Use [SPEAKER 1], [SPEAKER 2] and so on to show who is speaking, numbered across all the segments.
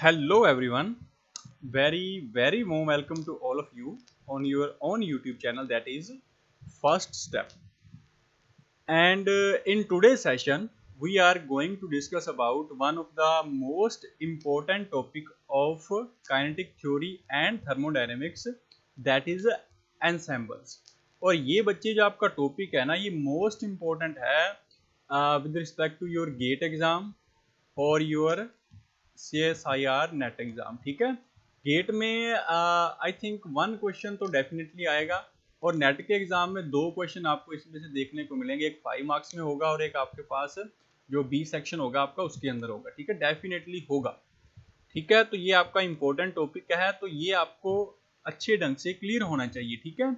[SPEAKER 1] Hello everyone, very warm welcome to all of you on your own YouTube channel, that is First Step. And in today's session we are going to discuss about one of the most important topic of kinetic theory and thermodynamics, that is ensembles. और ये बच्चे जो आपका topic है ना, ये most important है with respect to your GATE exam और योर CSIR नेट एग्जाम। ठीक है, गेट में आई थिंक वन क्वेश्चन तो डेफिनेटली आएगा और नेट के एग्जाम में दो क्वेश्चन आपको इसमें से देखने को मिलेंगे। एक 5 मार्क्स में होगा और एक आपके पास जो बी सेक्शन होगा आपका उसके अंदर होगा। ठीक है, डेफिनेटली होगा। ठीक है, तो ये आपका इंपॉर्टेंट टॉपिक है, तो ये आपको अच्छे ढंग से क्लियर होना चाहिए। ठीक है,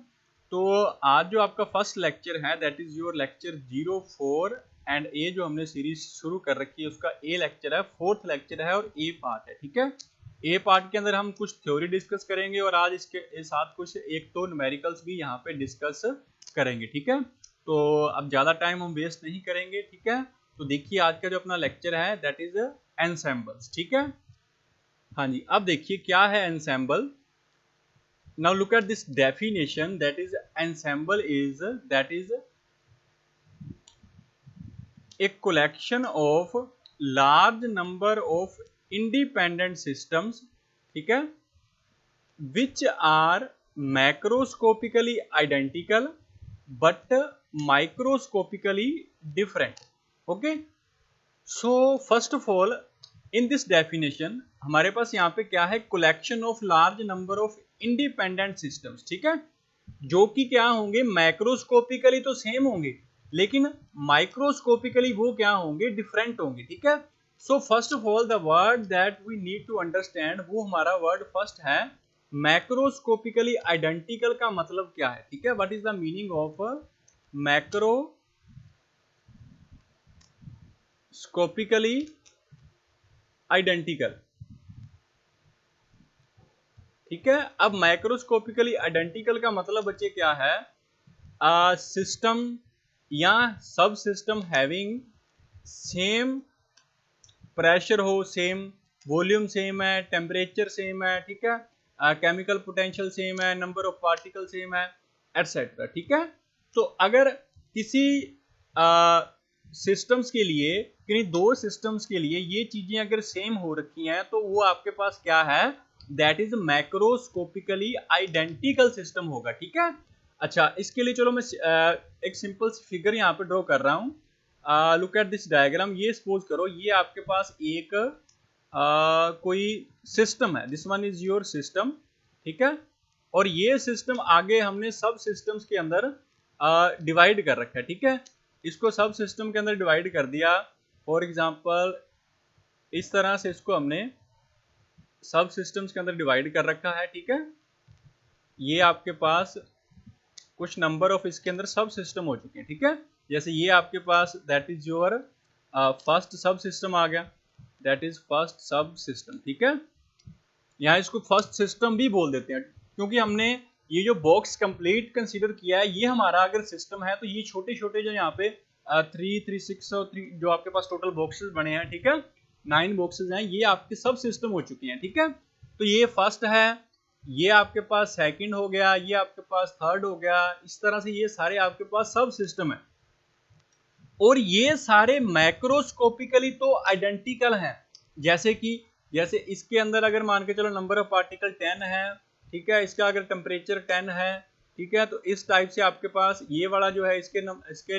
[SPEAKER 1] तो आज जो आपका फर्स्ट लेक्चर है that is your lecture 04 and uh जो हमने सीरीज शुरू कर रखी है उसका ए लेक्चर है, फोर्थ लेक्चर है और ए पार्ट है। ठीक है, ए पार्ट के अंदर हम कुछ थ्योरी डिस्कस करेंगे और आज इसके साथ कुछ एक तो न्यूमेरिकल्स भी यहाँ पे डिस्कस करेंगे। ठीक है, तो अब ज़्यादा टाइम हम वेस्ट नहीं करेंगे। ठीक है, तो देखिए आज का जो अपना लेक्चर है दैट इज एनसेम्बल्स। ठीक है, हाँ जी, अब देखिए क्या है ensemble. Now look at this definition, that is ensemble is a collection of large number of independent systems, ठीक है, which are macroscopically identical but microscopically different. Okay, so first of all in this definition हमारे पास यहाँ पे क्या है, collection of large number of independent systems। ठीक है, जो कि क्या होंगे, मैक्रोस्कोपिकली तो सेम होंगे लेकिन माइक्रोस्कोपिकली वो क्या होंगे, डिफरेंट होंगे। ठीक है, so first of all the word that we need to understand, वो हमारा वर्ड फर्स्ट है मैक्रोस्कोपिकली आइडेंटिकल। का मतलब क्या है? ठीक है, what is the meaning of macroscopically identical? ठीक है, अब माइक्रोस्कोपिकली आइडेंटिकल का मतलब बच्चे क्या है, सिस्टम या सब सिस्टम हैविंग सेम प्रेशर हो, सेम वॉल्यूम सेम है, टेम्परेचर सेम है, ठीक है, केमिकल पोटेंशियल सेम है, नंबर ऑफ पार्टिकल सेम है, एटसेट्रा। ठीक है, तो अगर किसी सिस्टम्स के लिए, किन्हीं दो सिस्टम्स के लिए ये चीजें अगर सेम हो रखी हैं तो वो आपके पास क्या है, that is macroscopically identical system होगा। ठीक है, अच्छा इसके लिए चलो मैं एक सिंपल फिगर यहाँ पे ड्रॉ कर रहा हूँ। Look at this diagram. ये सपोज करो ये आपके पास एक कोई सिस्टम है, this one is your system. ठीक है, और ये सिस्टम आगे हमने सब सिस्टम्स के अंदर डिवाइड कर रखा है। ठीक है, इसको सब सिस्टम के अंदर डिवाइड कर दिया। फॉर एग्जांपल इस तरह से इसको हमने सब सिस्टम्स के अंदर डिवाइड कर रखा है। ठीक है, ये आपके पास कुछ नंबर ऑफ इसके अंदर सब सिस्टम हो चुके हैं। ठीक है, जैसे ये आपके पास दैट इज योर फर्स्ट सब सिस्टम आ गया, दैट इज फर्स्ट सब सिस्टम। ठीक है, यहाँ इसको फर्स्ट सिस्टम भी बोल देते हैं क्योंकि हमने ये जो बॉक्स कंप्लीट कंसीडर किया है, ये हमारा अगर सिस्टम है तो ये छोटे छोटे जो यहाँ पे 3, 3, 6 और 3 जो आपके पास टोटल बॉक्सेस बने हैं, ठीक है, 9 बॉक्सेस हैं, ये आपके सब सिस्टम हो चुके हैं। ठीक है, तो ये फर्स्ट है, ये आपके पास सेकंड हो गया, ये आपके पास थर्ड हो गया, इस तरह से ये सारे आपके पास सब सिस्टम है और ये सारे मैक्रोस्कोपिकली तो आइडेंटिकल हैं। जैसे इसके अंदर अगर मान के चलो नंबर ऑफ पार्टिकल 10 है, ठीक है, इसका अगर टेम्परेचर 10 है, ठीक है, तो इस टाइप से आपके पास ये वाला जो है इसके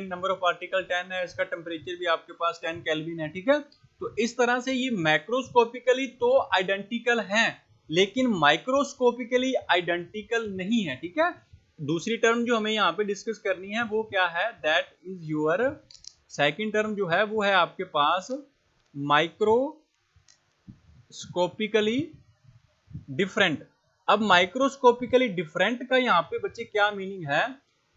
[SPEAKER 1] नंबर ऑफ पार्टिकल 10 है, इसका टेम्परेचर भी आपके पास 10 केल्विन है। ठीक है, तो इस तरह से ये मैक्रोस्कोपिकली तो आइडेंटिकल हैं लेकिन माइक्रोस्कोपिकली आइडेंटिकल नहीं है। ठीक है, दूसरी टर्म जो हमें यहाँ पे डिस्कस करनी है वो क्या है, that is your second term जो है वो है आपके पास माइक्रोस्कोपिकली डिफरेंट। अब माइक्रोस्कोपिकली डिफरेंट का यहाँ पे बच्चे क्या मीनिंग है,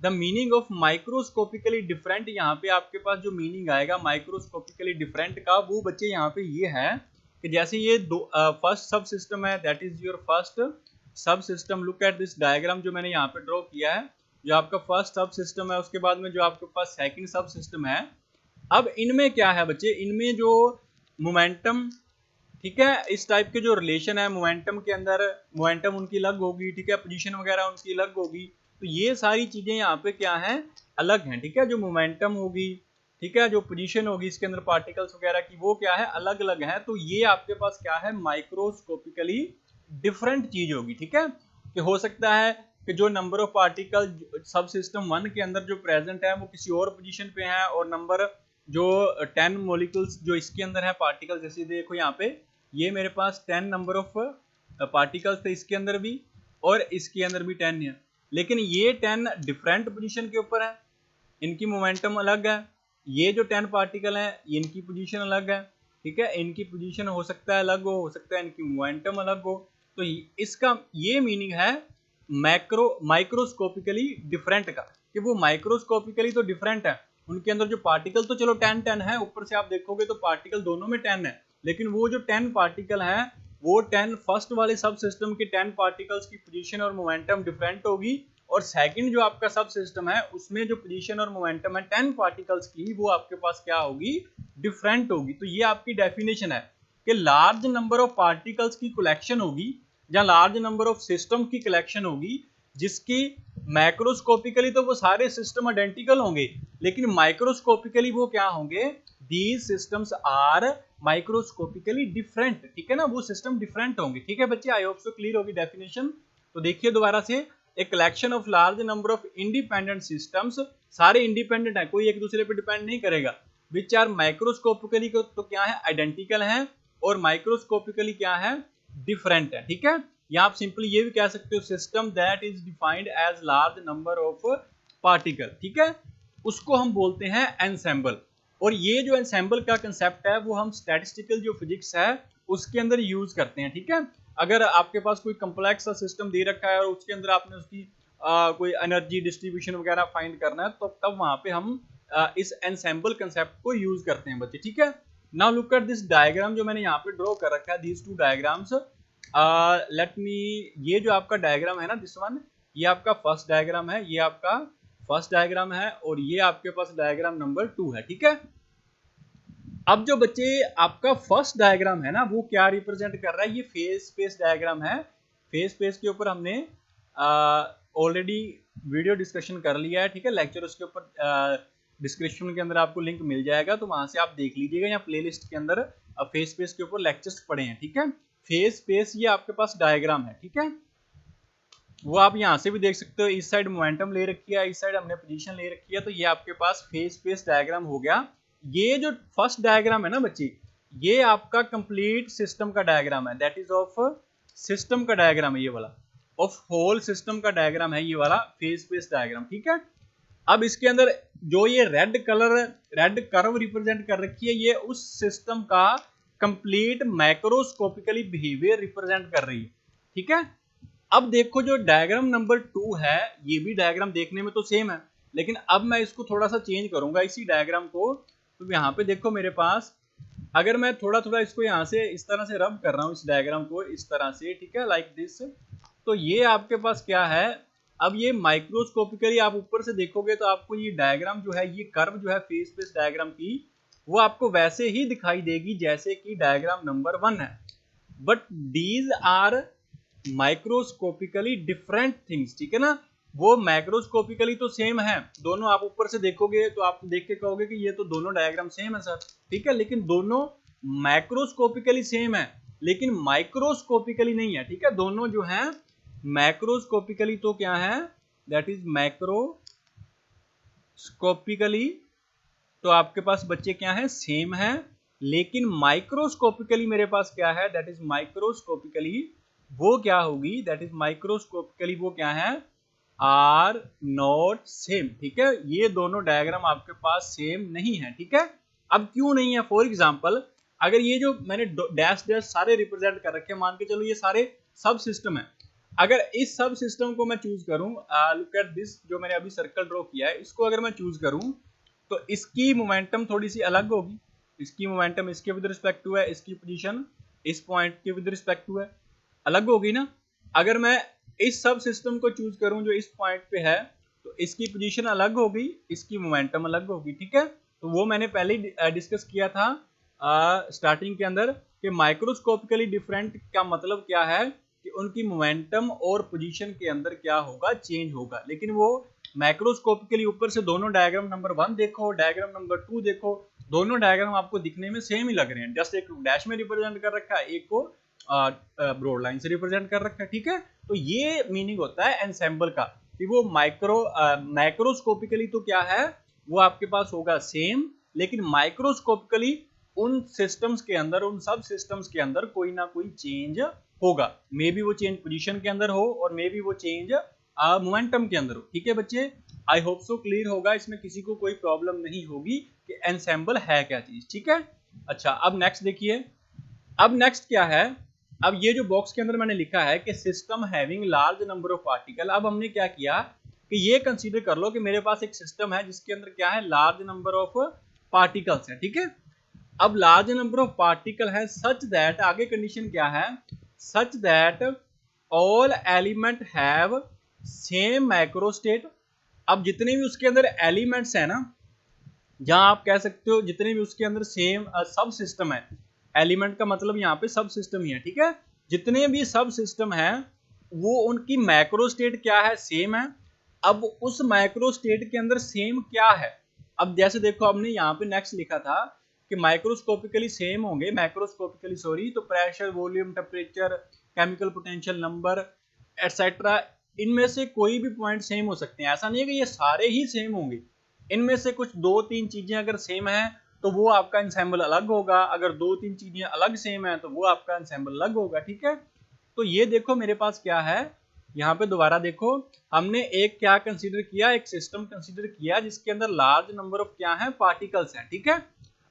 [SPEAKER 1] the meaning of microscopically different, यहाँ पे आपके पास जो मीनिंग आएगा माइक्रोस्कोपिकली डिफरेंट का वो बच्चे यहाँ पे ये है कि जैसे ये फर्स्ट सब सिस्टम है, दैट इज योर फर्स्ट सब system. Look at this diagram जो मैंने यहाँ पे ड्रॉ किया है, जो आपका फर्स्ट सब सिस्टम है, उसके बाद में जो आपके पास सेकंड सब सिस्टम है। अब इनमें क्या है बच्चे, इनमें जो मोमेंटम ठीक है। इस टाइप के जो रिलेशन है मोमेंटम के अंदर, मोमेंटम उनकी अलग होगी, ठीक है, पोजीशन वगैरह उनकी अलग होगी। तो ये सारी चीजें यहाँ पे क्या है, अलग हैं, ठीक है। जो मोमेंटम होगी, ठीक है, जो पोजीशन होगी इसके अंदर पार्टिकल्स वगैरह की, वो क्या है, अलग अलग है। तो ये आपके पास क्या है, माइक्रोस्कोपिकली डिफरेंट चीज होगी, ठीक है। कि हो सकता है कि जो नंबर ऑफ पार्टिकल सब सिस्टम 1 के अंदर जो प्रेजेंट है वो किसी और पोजीशन पे है, और नंबर जो 10 मॉलिक्यूल्स जो इसके अंदर है पार्टिकल, जैसे देखो यहाँ पे ये मेरे पास 10 नंबर ऑफ पार्टिकल्स थे इसके अंदर भी, और इसके अंदर भी 10 है, लेकिन ये 10 डिफरेंट पोजीशन के ऊपर है, इनकी मोमेंटम अलग है। ये जो 10 पार्टिकल हैं इनकी पोजीशन अलग है, ठीक है, इनकी पोजीशन हो सकता है अलग हो सकता है इनकी मोमेंटम अलग हो। तो इसका ये मीनिंग है माइक्रोस्कोपिकली डिफरेंट का, कि वो माइक्रोस्कोपिकली तो डिफरेंट है, उनके अंदर जो पार्टिकल तो चलो 10 है, ऊपर से आप देखोगे तो पार्टिकल दोनों में 10 है, लेकिन वो जो 10 पार्टिकल हैं वो 10 फर्स्ट वाले सब सिस्टम के 10 पार्टिकल्स की पोजीशन और मोमेंटम डिफरेंट होगी, और सेकंड जो आपका सब सिस्टम है उसमें जो पोजीशन और मोमेंटम है 10 पार्टिकल्स की, वो आपके पास क्या होगी, डिफरेंट होगी। तो ये आपकी डेफिनेशन है कि लार्ज नंबर ऑफ पार्टिकल्स की कलेक्शन होगी, या लार्ज नंबर ऑफ सिस्टम की कलेक्शन होगी, जिसकी मैक्रोस्कोपिकली तो वो सारे सिस्टम आइडेंटिकल होंगे, लेकिन माइक्रोस्कोपिकली वो क्या होंगे, these systems are microscopically different, ठीक है ना, वो सिस्टम डिफरेंट होंगे। ठीक है बच्चे, आई होप सो क्लियर होगी डेफिनेशन। तो देखिए दोबारा से, a collection of large number of independent systems, सारे इंडिपेंडेंट है, कोई एक दूसरे पे डिपेंड नहीं करेगा, विच आर माइक्रोस्कोपिकली तो क्या है, आइडेंटिकल है, और माइक्रोस्कोपिकली क्या है, डिफरेंट है, ठीक है। या आप सिंपली ये भी कह सकते हो, system that is defined as large number of particle, ठीक है, उसको हम बोलते हैं एनसेम्बल। और ये जो एनसेम्बल का कंसेप्ट है वो हम स्टैटिस्टिकल जो फिजिक्स है उसके अंदर यूज करते हैं, ठीक है। अगर आपके पास कोई कम्प्लेक्स सा सिस्टम दे रखा है और उसके अंदर आपने उसकी कोई एनर्जी डिस्ट्रीब्यूशन वगैरह फाइंड करना है, तो तब वहां पे हम इस एनसेम्बल कंसेप्ट को यूज करते हैं बच्चे, ठीक है। Now look at this diagram जो मैंने यहाँ पे ड्रॉ कर रखा है, these two diagrams. Let me, ये जो आपका डायग्राम है ना, दिस वन, ये आपका फर्स्ट डायग्राम है, ये आपका फर्स्ट डायग्राम है, और ये आपके पास डायग्राम नंबर 2 है, ठीक है। अब जो बच्चे आपका फर्स्ट डायग्राम है ना, वो क्या रिप्रेजेंट कर रहा है, ये फेज स्पेस डायग्राम है। फेज स्पेस के ऊपर हमने ऑलरेडी वीडियो डिस्कशन कर लिया है, ठीक है, लेक्चर उसके ऊपर डिस्क्रिप्शन के अंदर आपको लिंक मिल जाएगा, तो वहां से आप देख लीजिएगा, या प्लेलिस्ट के अंदर फेज स्पेस के ऊपर लेक्चर्स पढ़े हैं, ठीक है। फेज स्पेस ये आपके पास डायग्राम है, ठीक है, वो आप यहाँ से भी देख सकते हो, इस साइड मोमेंटम ले रखी है, इस साइड हमने पोजीशन ले रखी है, तो ये आपके पास फेज स्पेस डायग्राम हो गया। ये जो फर्स्ट डायग्राम है ना बच्चे, ये आपका कंप्लीट सिस्टम का डायग्राम है, दैट इज ऑफ सिस्टम का डायग्राम है, ये वाला ऑफ होल सिस्टम का डायग्राम है, ये वाला फेज स्पेस डायग्राम, ठीक है। अब इसके अंदर जो ये red colour, red curve represent कर रखी है, ये उस सिस्टम का कंप्लीट मैक्रोस्कोपिकली बिहेवियर रिप्रेजेंट कर रही है, ठीक है। अब देखो जो डायग्राम नंबर 2 है, ये भी डायग्राम देखने में तो सेम है, लेकिन अब मैं इसको थोड़ा सा चेंज करूंगा इसी डायग्राम को। तो यहाँ पे देखो मेरे पास, अगर मैं थोड़ा थोड़ा इसको यहाँ से इस तरह से रब कर रहा हूँ इस डायग्राम को इस तरह से, ठीक है, लाइक दिस, तो ये आपके पास क्या है, अब ये माइक्रोस्कोपिकली आप ऊपर से देखोगे तो आपको ये डायग्राम जो है, ये कर्व जो है फेज स्पेस डायग्राम की, वो आपको वैसे ही दिखाई देगी जैसे कि डायग्राम नंबर 1 है, but these are microscopically different things, ठीक है ना। वो मैक्रोस्कोपिकली तो सेम है, दोनों आप ऊपर से देखोगे तो आप देख के कहोगे कि ये तो दोनों डायग्राम सेम है सर, ठीक है, लेकिन दोनों मैक्रोस्कोपिकली सेम है, लेकिन माइक्रोस्कोपिकली नहीं है, ठीक है। दोनों जो है मैक्रोस्कोपिकली तो क्या है, दैट इज मैक्रोस्कोपिकली, तो आपके पास बच्चे क्या है, सेम है, लेकिन माइक्रोस्कोपिकली मेरे पास क्या है, दैट इज माइक्रोस्कोपिकली वो क्या होगी, दैट इज माइक्रोस्कोपिकली वो क्या है, आर नॉट सेम, ठीक है। ये दोनों डायग्राम आपके पास सेम नहीं है, ठीक है। अब क्यों नहीं है, फॉर एग्जांपल अगर ये जो मैंने डैश डैश सारे रिप्रेजेंट कर रखे हैं, मान के चलो ये सारे सब सिस्टम है, अगर इस सब सिस्टम को मैं चूज करूं, लुक एट दिस, जो मैंने अभी सर्कल ड्रॉ किया है, इसको अगर मैं चूज करूं तो इसकी मोमेंटम थोड़ी सी अलग होगी, इसकी मोमेंटम इसके विद रिस्पेक्ट टू है, इसकी पोजीशन इस पॉइंट के विद रिस्पेक्ट टू है, अलग होगी ना। अगर मैं इस सब सिस्टम को चूज करूं जो इस पॉइंट पे है, तो इसकी पोजीशन अलग होगी, इसकी मोमेंटम अलग होगी, ठीक है। तो वो मैंने पहले ही डिस्कस किया था स्टार्टिंग के अंदर, कि माइक्रोस्कोपिकली डिफरेंट का मतलब क्या है कि उनकी मोमेंटम और पोजीशन के अंदर क्या होगा, चेंज होगा। लेकिन वो मैक्रोस्कोपिकली ऊपर से दोनों डायग्राम नंबर 1 देखो, डायग्राम नंबर 2 देखो, दोनों डायग्राम आपको दिखने में सेम ही लग रहे हैं। जस्ट एक डैश में रिप्रेजेंट कर रखा है, एक को ब्रॉड लाइन से रिप्रेजेंट कर रखा है, ठीक है। तो ये मीनिंग होता है एनसेम्बल का कि वो मैक्रोस्कोपिकली तो क्या है, वो आपके पास होगा सेम, लेकिन माइक्रोस्कोपिकली उन सिस्टम्स के अंदर, उन सब सिस्टम्स के अंदर कोई ना कोई चेंज होगा। मे बी वो चेंज पोजीशन के अंदर हो और मे बी वो चेंज मोमेंटम के अंदर हो, ठीक है बच्चे। आई होप सो क्लियर होगा, इसमें किसी को कोई प्रॉब्लम नहीं होगी कि एनसेम्बल है क्या चीज, ठीक है। अच्छा, अब नेक्स्ट देखिए, अब नेक्स्ट क्या है। अब ये जो बॉक्स के अंदर मैंने लिखा है कि system having large number of particle, अब हमने क्या किया कि ये कंसीडर कर लो कि मेरे पास एक सिस्टम है जिसके अंदर क्या है, लार्ज नंबर ऑफ पार्टिकल्स है, ठीक है। अब लार्ज नंबर ऑफ पार्टिकल है सच दैट, आगे कंडीशन क्या है, such that all element have same macrostate. अब जितने भी उसके अंदर एलिमेंट्स है ना, जहां आप कह सकते हो जितने भी उसके अंदर सेम सब सिस्टम है, एलिमेंट का मतलब यहाँ पे सब सिस्टम ही है, ठीक है। जितने भी सब सिस्टम है वो उनकी मैक्रो स्टेट क्या है, सेम है। अब उस मैक्रो स्टेट के अंदर सेम क्या है, अब जैसे देखो हमने यहाँ पे नेक्स्ट लिखा था कि माइक्रोस्कोपिकली सेम होंगे, मैक्रोस्कोपिकली सॉरी, तो pressure, volume, temperature, chemical potential, number etcetera, इनमें से कोई भी पॉइंट सेम हो सकते हैं। ऐसा नहीं है कि ये सारे ही सेम होंगे, इनमें से कुछ 2-3 चीजें अगर सेम है तो वो आपका एंसेम्बल अलग होगा, अगर 2-3 चीजें अलग सेम है तो वो आपका एंसेम्बल अलग होगा, ठीक है। तो ये देखो मेरे पास क्या है, यहाँ पे दोबारा देखो, हमने एक क्या कंसीडर किया, एक सिस्टम कंसीडर किया जिसके अंदर लार्ज नंबर ऑफ क्या है, पार्टिकल्स हैं, ठीक है।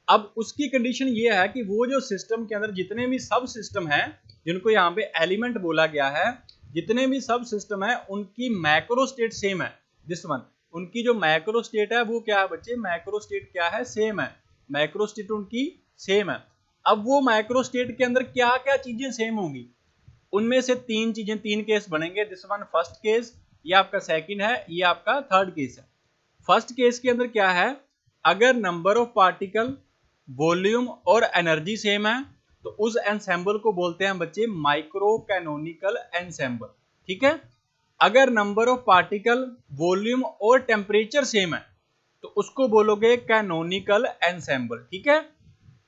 [SPEAKER 1] अब उसकी कंडीशन ये है कि वो जो सिस्टम के अंदर जितने भी सब सिस्टम है, जिनको यहाँ पे एलिमेंट बोला गया है, जितने भी सब सिस्टम है उनकी मैक्रो स्टेट सेम है। दिस वन, उनकी जो मैक्रो स्टेट है वो क्या है बच्चे, मैक्रो स्टेट क्या है, सेम है, मैक्रो स्टेट उनकी सेम है। अब वो मैक्रो स्टेट के अंदर क्या क्या चीजें सेम होंगी, उनमें से 3 चीजें, 3 केस बनेंगे। दिस वन फर्स्ट केस, ये आपका सेकंड है, ये आपका थर्ड केस है। फर्स्ट केस के अंदर क्या है, अगर नंबर ऑफ पार्टिकल, वॉल्यूम और एनर्जी सेम है तो उस एनसेम्बल को बोलते हैं बच्चे माइक्रो कैनोनिकल एनसेम्बल, ठीक है। अगर नंबर ऑफ पार्टिकल, वॉल्यूम और टेम्परेचर सेम है तो उसको बोलोगे कैनोनिकल एनसेम्बल, ठीक है।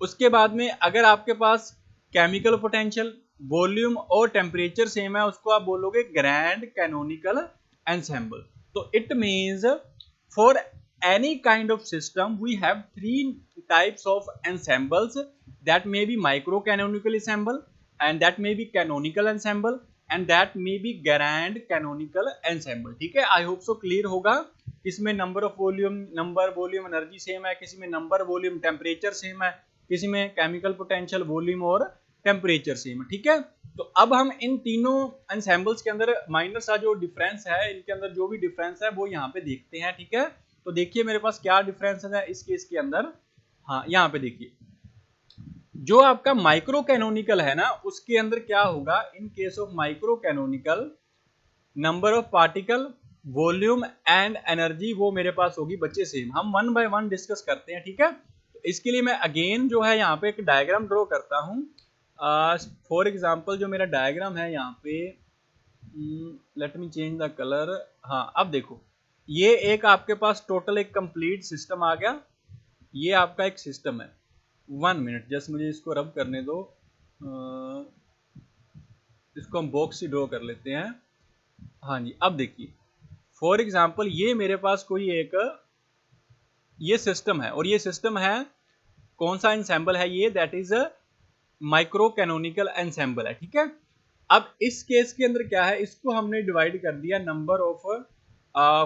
[SPEAKER 1] उसके बाद में अगर आपके पास केमिकल पोटेंशियल, वॉल्यूम और टेम्परेचर सेम है उसको आप बोलोगे ग्रैंड कैनोनिकल एनसेम्बल। तो it means for any kind of system we have 3 types of ensembles, that may be micro canonical ensemble, and that may be canonical ensemble, and that may be grand canonical ensemble, ठीक है। आई hope so clear होगा। इसमें number of volume, number volume energy same है, किसी में number volume temperature same है, किसी में केमिकल पोटेंशियल, वॉल्यूम और टेम्परेचर सेम है, ठीक है। तो अब हम इन तीनों एनसेम्बल्स के अंदर माइनर सा जो डिफरेंस है, इनके अंदर जो भी डिफरेंस है वो यहाँ पे देखते हैं, ठीक है। तो देखिए मेरे पास क्या डिफरेंस है इस केस के अंदर। हाँ, यहाँ पे देखिए जो आपका माइक्रो कैनोनिकल है ना, उसके अंदर क्या होगा, in case of micro canonical number of particle, volume and energy वो मेरे पास होगी बच्चे सेम। हम 1 बाय 1 डिस्कस करते हैं, ठीक है। तो इसके लिए मैं अगेन जो है यहाँ पे एक डायग्राम ड्रॉ करता हूँ। फॉर एग्जाम्पल जो मेरा डायग्राम है यहाँ पे, let me change the colour. हाँ, अब देखो ये एक आपके पास टोटल एक कंप्लीट सिस्टम आ गया, ये आपका एक सिस्टम है। 1 मिनट जस्ट मुझे इसको रब करने दो, इसको हम बॉक्स ही ड्रॉ कर लेते हैं। हाँ जी, अब देखिए फॉर एग्जांपल ये मेरे पास कोई एक ये सिस्टम है, और ये सिस्टम है कौन सा एनसेम्बल है ये, that is micro canonical ensemble है, ठीक है। अब इस केस के अंदर क्या है, इसको हमने डिवाइड कर दिया नंबर ऑफ,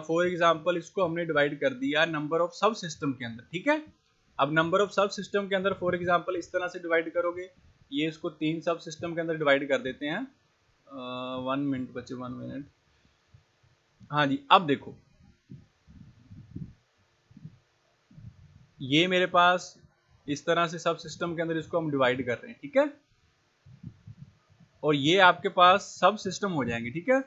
[SPEAKER 1] फॉर एग्जांपल इसको हमने डिवाइड कर दिया नंबर ऑफ सब सिस्टम के अंदर, ठीक है। अब नंबर ऑफ सब सिस्टम के अंदर फॉर एग्जांपल इस तरह से डिवाइड करोगे, ये इसको 3 सब सिस्टम के अंदर डिवाइड कर देते हैं। 1 मिनट बच्चे, 1 मिनट। हाँ जी, अब देखो ये मेरे पास इस तरह से सब सिस्टम के अंदर इसको हम डिवाइड कर रहे हैं, ठीक है। और ये आपके पास सब सिस्टम हो जाएंगे, ठीक है।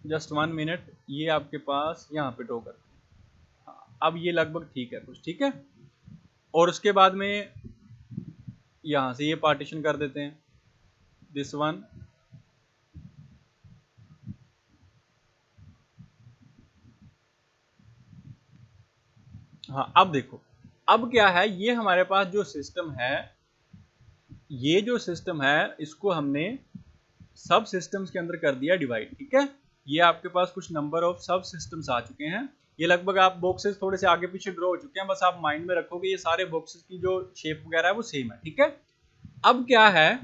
[SPEAKER 1] जस्ट 1 मिनट, ये आपके पास यहाँ पे ड्रॉ करते हैं। अब ये लगभग ठीक है कुछ, ठीक है। और उसके बाद में यहां से ये पार्टीशन कर देते हैं, दिस वन, हाँ अब देखो, अब क्या है, ये हमारे पास जो सिस्टम है, ये जो सिस्टम है इसको हमने सब सिस्टम्स के अंदर कर दिया डिवाइड, ठीक है। ये आपके पास कुछ नंबर ऑफ सब सिस्टम्स आ चुके हैं, ये लगभग आप बॉक्सेस थोड़े से आगे पीछे ड्रॉ हो चुके हैं, बस आप माइंड में रखोगे ये सारे बॉक्सेस की जो शेप वगैरह है वो सेम है, ठीक है। अब क्या है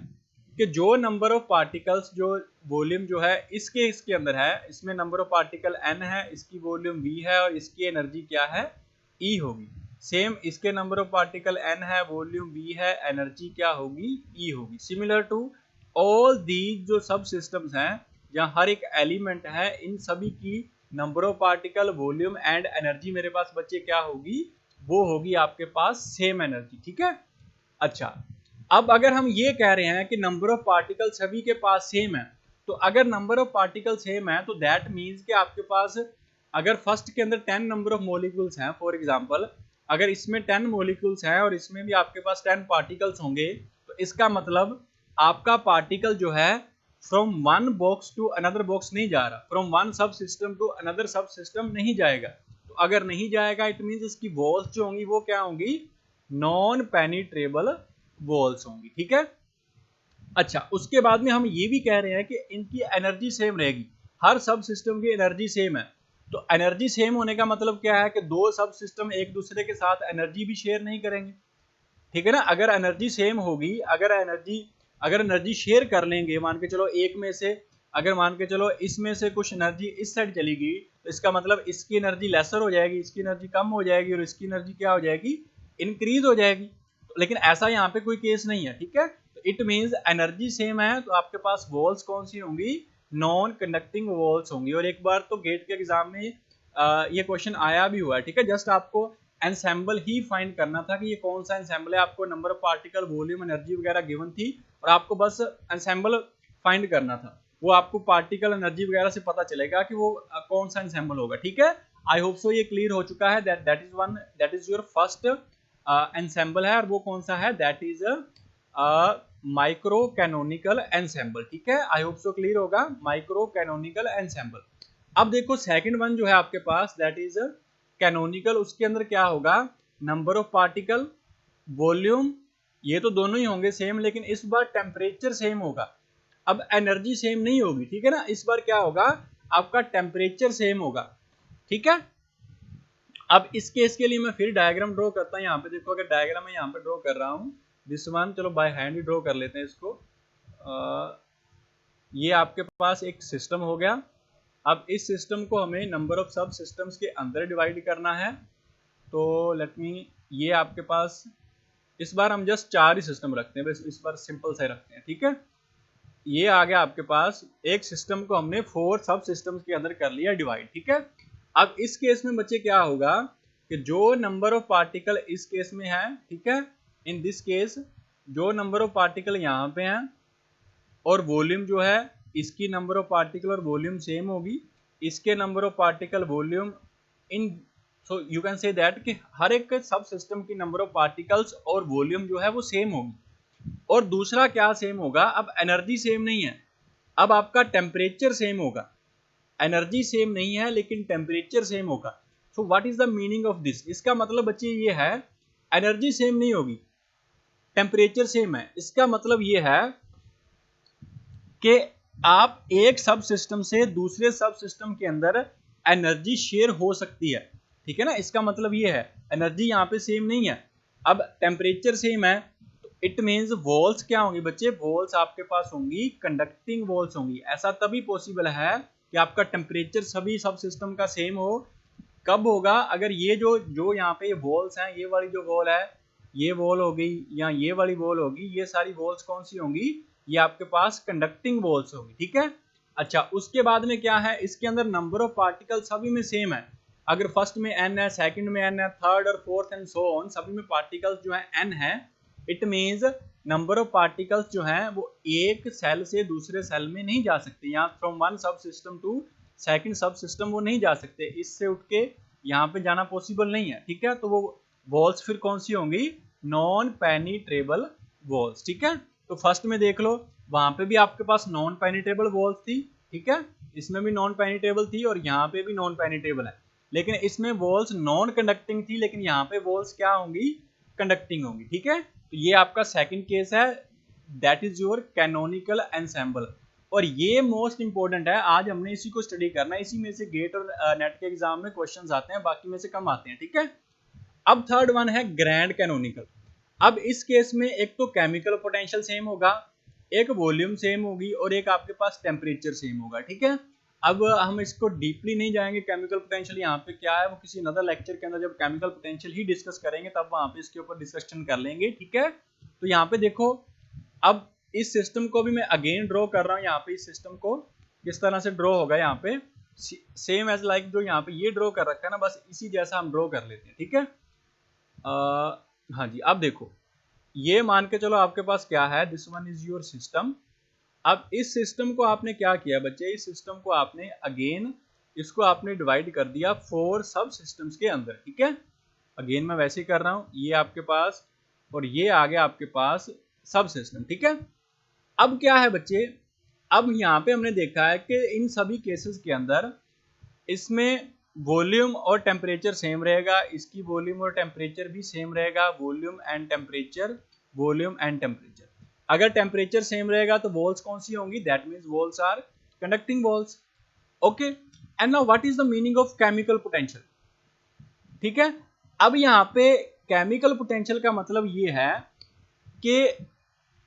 [SPEAKER 1] कि जो नंबर ऑफ पार्टिकल्स, जो वॉल्यूम जो है इसके अंदर है, इसमें नंबर ऑफ पार्टिकल n है, इसकी वॉल्यूम v है और इसकी एनर्जी क्या है, E होगी। सेम इसके नंबर ऑफ पार्टिकल n है, वॉल्यूम v है, एनर्जी क्या होगी, E होगी। सिमिलर टू ऑल दीज जो सब सिस्टम्स हैं जहाँ हर एक एलिमेंट है, इन सभी की number of particle, volume and energy मेरे पास बच्चे क्या होगी, वो होगी आपके पास सेम एनर्जी, ठीक है। अच्छा, अब अगर हम ये कह रहे हैं कि नंबर ऑफ पार्टिकल सभी के पास सेम है, तो अगर नंबर ऑफ पार्टिकल सेम है तो दैट मीन्स कि आपके पास अगर फर्स्ट के अंदर 10 नंबर ऑफ मॉलिक्यूल्स हैं, फॉर एग्जांपल अगर इसमें 10 मॉलिक्यूल्स हैं और इसमें भी आपके पास 10 पार्टिकल्स होंगे, तो इसका मतलब आपका पार्टिकल जो है from one box to another box नहीं जा रहा, from one sub system to another sub system नहीं जाएगा। तो अगर नहीं जाएगा इट मीन्स इसकी वॉल्स जो होंगी वो क्या होंगी, नॉन पेनिट्रेबल वॉल्स होंगी, ठीक है। अच्छा, उसके बाद में हम ये भी कह रहे हैं कि इनकी एनर्जी सेम रहेगी, हर सब सिस्टम की एनर्जी सेम है। तो एनर्जी सेम होने का मतलब क्या है कि दो सब सिस्टम एक दूसरे के साथ एनर्जी भी शेयर नहीं करेंगे, ठीक है ना। अगर एनर्जी सेम होगी, अगर एनर्जी शेयर कर लेंगे, मान के चलो एक में से, अगर मान के चलो इसमें से कुछ एनर्जी इस साइड चली गई, तो इसका मतलब इसकी एनर्जी लेसर हो जाएगी, इसकी एनर्जी कम हो जाएगी और इसकी एनर्जी क्या हो जाएगी, इंक्रीज हो जाएगी। लेकिन ऐसा यहाँ पे कोई केस नहीं है, ठीक है। तो इट मीन्स एनर्जी सेम है तो आपके पास वॉल्स कौन सी होंगी, नॉन कंडक्टिंग वॉल्स होंगी। और एक बार तो गेट के एग्जाम में ये क्वेश्चन आया भी हुआ है, ठीक है। जस्ट आपको एनसेंबल ही फाइंड करना था कि ये कौन सा एनसेंबल है, आपको number of particle, volume, energy वगैरह गिवन थी और आपको बस एनसेंबल फाइंड करना था, वो आपको पार्टिकल, एनर्जी वगैरह से पता चलेगा कि वो कौन सा एनसेंबल होगा, ठीक है। आई होप सो ये क्लियर हो चुका है, that is your first ensemble है, और वो कौन सा है, that is micro canonical ensemble, ठीक है। आई होप सो क्लियर होगा, माइक्रो कैनोनिकल एनसेंबल। अब देखो सेकंड वन जो है आपके पास, दैट इज कैनोनिकल, उसके अंदर क्या होगा, नंबर ऑफ पार्टिकल, वॉल्यूम, ये तो दोनों ही होंगे सेम, लेकिन इस बार टेम्परेचर सेम होगा। अब एनर्जी सेम नहीं होगी, ठीक है ना, इस बार क्या होगा, आपका टेम्परेचर सेम होगा, ठीक है। अब इस केस के लिए मैं फिर डायग्राम ड्रॉ करता हूं, यहाँ पे देखो, अगर डायग्राम मैं यहाँ पे ड्रॉ कर रहा हूँ, दिस वन, चलो बाय हैंड ही ड्रॉ कर लेते हैं इसको। ये आपके पास एक सिस्टम हो गया। अब इस सिस्टम को हमें नंबर ऑफ सब सिस्टम्स के अंदर डिवाइड करना है, तो लेट मी, ये आपके पास इस बार हम जस्ट 4 ही सिस्टम रखते हैं, बस इस बार सिंपल सा रखते हैं, ठीक है। ये आ गया आपके पास, एक सिस्टम को हमने 4 सब सिस्टम्स के अंदर कर लिया डिवाइड, ठीक है। अब इस केस में बच्चे क्या होगा कि जो नंबर ऑफ पार्टिकल इस केस में है, ठीक है, इन दिस केस जो नंबर ऑफ पार्टिकल यहाँ पे हैं और वॉल्यूम जो है, इसकी नंबर ऑफ पार्टिकल और वॉल्यूम सेम होगी, इसके number of particle, volume, in, so you can say that कि हर एक सब सिस्टम की नंबर ऑफ पार्टिकल्स और वॉल्यूम जो है वो सेम होगी। और दूसरा क्या सेम होगा, अब एनर्जी सेम नहीं है, अब आपका टेम्परेचर सेम होगा। एनर्जी सेम नहीं है लेकिन टेम्परेचर सेम होगा। So what is the meaning of this, इसका मतलब बच्चे ये है, एनर्जी सेम नहीं होगी, टेम्परेचर सेम है, इसका मतलब ये है कि आप एक सब सिस्टम से दूसरे सब सिस्टम के अंदर एनर्जी शेयर हो सकती है, ठीक है ना। इसका मतलब ये है एनर्जी यहाँ पे सेम नहीं है, अब टेम्परेचर सेम है, तो इट मीन्स वॉल्स क्या होंगी बच्चे, वॉल्स आपके पास होंगी कंडक्टिंग वॉल्स होंगी। ऐसा तभी पॉसिबल है कि आपका टेम्परेचर सभी सब सिस्टम का सेम हो। कब होगा, अगर ये जो यहाँ पे ये वॉल्स हैं, ये वाली जो वॉल है, ये वॉल हो गई या ये वाली वॉल होगी, ये सारी वॉल्स कौन सी होंगी, ये आपके पास कंडक्टिंग वॉल्स होगी, ठीक है। अच्छा, उसके बाद में क्या है, इसके अंदर नंबर ऑफ पार्टिकल सभी में सेम है, अगर फर्स्ट में n है, सेकंड में n है, थर्ड और फोर्थ एंड सो ऑन, सभी में पार्टिकल्स जो है n है। It means number of particles जो हैं वो एक सेल से दूसरे सेल में नहीं जा सकते, यहाँ from one sub system to second सब सिस्टम वो नहीं जा सकते, इससे उठ के यहाँ पे जाना पॉसिबल नहीं है, ठीक है। तो वो वॉल्स फिर कौन सी होंगी, नॉन पेनिट्रेबल वॉल्स, ठीक है। तो फर्स्ट में देख लो, वहां पे भी आपके पास नॉन पेनिट्रेबल वॉल्स थी, ठीक है, इसमें भी नॉन पेनिट्रेबल थी और यहाँ पे भी नॉन पेनिट्रेबल है, लेकिन इसमें वॉल्स नॉन कंडक्टिंग थी, लेकिन यहाँ पे वॉल्स क्या होंगी, कंडक्टिंग होंगी, ठीक है। तो ये आपका सेकंड केस है, that is your canonical ensemble. और ये मोस्ट इंपॉर्टेंट है, आज हमने इसी को स्टडी करना है, इसी में से गेट और नेट के एग्जाम में क्वेश्चंस आते हैं, बाकी में से कम आते हैं, ठीक है। अब थर्ड वन है ग्रैंड कैनोनिकल। अब इस केस में एक तो केमिकल पोटेंशियल सेम होगा, एक वॉल्यूम सेम होगी और एक आपके पास टेम्परेचर सेम होगा, ठीक है। अब हम इसको डीपली नहीं जाएंगे, केमिकल पोटेंशियल यहाँ पे क्या है वो किसी अदर लेक्चर के अंदर जब केमिकल पोटेंशियल ही डिस्कस करेंगे तब वहां पे इसके ऊपर डिस्कशन कर लेंगे, ठीक है। तो यहाँ पे देखो, अब इस सिस्टम को भी मैं अगेन ड्रॉ कर रहा हूँ, यहाँ पे इस सिस्टम को किस तरह से ड्रॉ होगा, यहाँ पे सेम एज लाइक जो यहाँ पे ये ड्रॉ कर रखा है ना, बस इसी जैसा हम ड्रॉ कर लेते हैं, ठीक है। हाँ जी, अब देखो, ये मान के चलो आपके पास क्या है, this one is your system. अब इस सिस्टम को आपने क्या किया बच्चे, इस सिस्टम को आपने अगेन इसको आपने डिवाइड कर दिया 4 सब सिस्टम्स के अंदर, ठीक है। अगेन मैं वैसे ही कर रहा हूँ, ये आपके पास और ये आ गया आपके पास सब सिस्टम, ठीक है। अब क्या है बच्चे, अब यहाँ पे हमने देखा है कि इन सभी केसेस के अंदर इसमें वॉल्यूम और टेम्परेचर सेम रहेगा, इसकी वॉल्यूम और टेम्परेचर भी सेम रहेगा, volume and temperature, volume and temperature. अगर टेम्परेचर सेम रहेगा तो वॉल्स कौन सी होंगी, that means walls are conducting walls, okay. And now what is the meaning of chemical potential, ठीक है। अब यहाँ पे केमिकल पोटेंशियल का मतलब ये है कि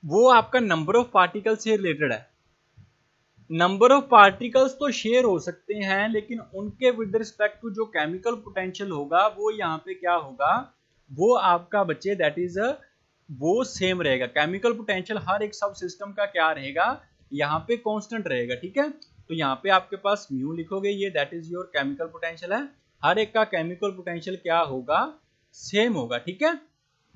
[SPEAKER 1] वो आपका नंबर ऑफ पार्टिकल से रिलेटेड है। नंबर ऑफ पार्टिकल्स तो शेयर हो सकते हैं, लेकिन उनके विद रिस्पेक्ट टू जो केमिकल पोटेंशियल होगा वो यहाँ पे क्या होगा, वो आपका बच्चे दैट इज वो सेम रहेगा। केमिकल पोटेंशियल हर एक सब सिस्टम का क्या रहेगा, यहाँ पे कांस्टेंट रहेगा, ठीक है। तो यहाँ पे आपके पास म्यू लिखोगे, ये that is your chemical potential है, हर एक का केमिकल पोटेंशियल क्या होगा, सेम होगा, ठीक है।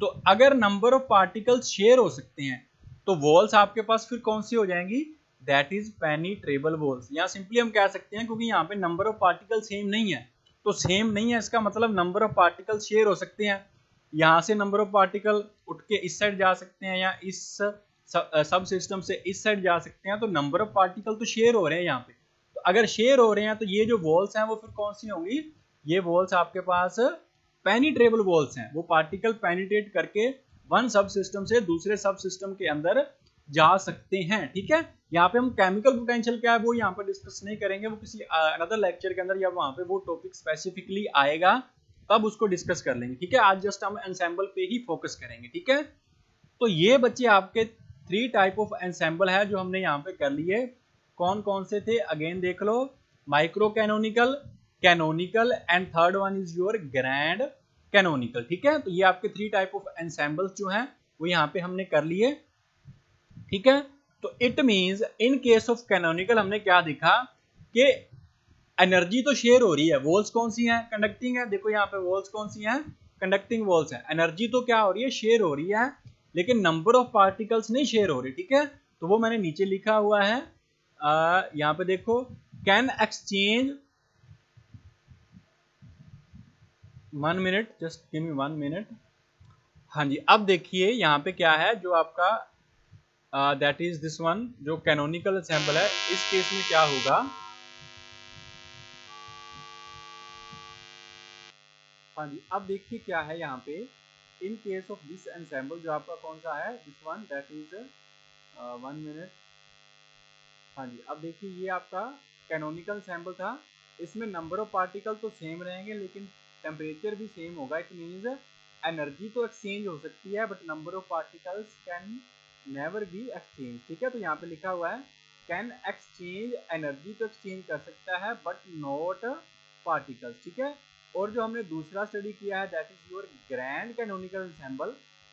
[SPEAKER 1] तो अगर नंबर ऑफ पार्टिकल्स शेयर हो सकते हैं तो वॉल्स आपके पास फिर कौन सी हो जाएंगी, दैट इज पेनिट्रेबल वॉल्स। यहाँ सिंपली हम कह सकते हैं क्योंकि यहाँ पे नंबर ऑफ पार्टिकल सेम नहीं है, तो सेम नहीं है इसका मतलब नंबर ऑफ पार्टिकल शेयर हो सकते हैं, यहाँ से नंबर ऑफ पार्टिकल उठ के इस साइड जा सकते हैं या इस सब सिस्टम से इस साइड जा सकते हैं, तो नंबर ऑफ पार्टिकल तो शेयर हो रहे हैं यहाँ पे। तो अगर शेयर हो रहे हैं तो ये जो वॉल्स हैं वो फिर कौन सी होंगी, ये वॉल्स आपके पास पेनिट्रेबल वॉल्स हैं, वो पार्टिकल पेनिट्रेट करके वन सब सिस्टम से दूसरे सब सिस्टम के अंदर जा सकते हैं, ठीक है। यहाँ पे हम केमिकल पोटेंशियल क्या है वो यहाँ पे डिस्कस नहीं करेंगे, वो किसी अनदर लेक्चर के अंदर या वहाँ पे वो टॉपिक स्पेसिफिकली आएगा तब उसको डिस्कस कर लेंगे, ठीक है। आज जस्ट हम एंसेंबल पे ही फोकस करेंगे, ठीक है। तो ये बच्चे आपके 3 टाइप ऑफ एंसेंबल है जो हमने यहाँ पे कर लिए, कौन कौन से थे अगेन देख लो, microcanonical, canonical and third one is your grand canonical, ठीक है। तो ये आपके 3 टाइप ऑफ एंसेंबल्स जो हैं वो यहाँ पे हमने कर लिए, ठीक है। तो it means in case of canonical हमने क्या देखा कि एनर्जी तो शेयर हो रही है, वॉल्स कौन सी हैं, कंडक्टिंग है, देखो यहाँ पे वॉल्स कौन सी हैं, कंडक्टिंग वॉल्स हैं, एनर्जी तो क्या हो रही है, शेयर हो रही है, लेकिन नंबर ऑफ पार्टिकल्स नहीं शेयर हो रही, ठीक है। तो वो मैंने नीचे लिखा हुआ है, यहाँ पे देखो, can exchange, 1 minute, just give me 1 minute. हाँ जी, अब देखिए यहाँ पे क्या है जो आपका दैट इज दिस वन जो कैनोनिकल एंसेंबल है, इस केस में क्या होगा, हाँ जी, अब देखिए क्या है यहाँ पे, in case of this ensemble जो आपका कौन सा है, this one that is 1 minute. हाँ जी, अब देखिए ये आपका कैनोनिकल एंसेंबल था, इसमें नंबर ऑफ पार्टिकल तो सेम रहेंगे लेकिन टेम्परेचर भी सेम होगा, इट मींस एनर्जी तो एक्सचेंज हो सकती है but number of particles can never be exchange, ठीक है। तो यहाँ पे लिखा हुआ है कैन एक्सचेंज, एनर्जी तो एक्सचेंज कर सकता है बट नॉट पार्टिकल्स, ठीक है। और जो हमने दूसरा स्टडी किया है that is your grand canonical ensemble,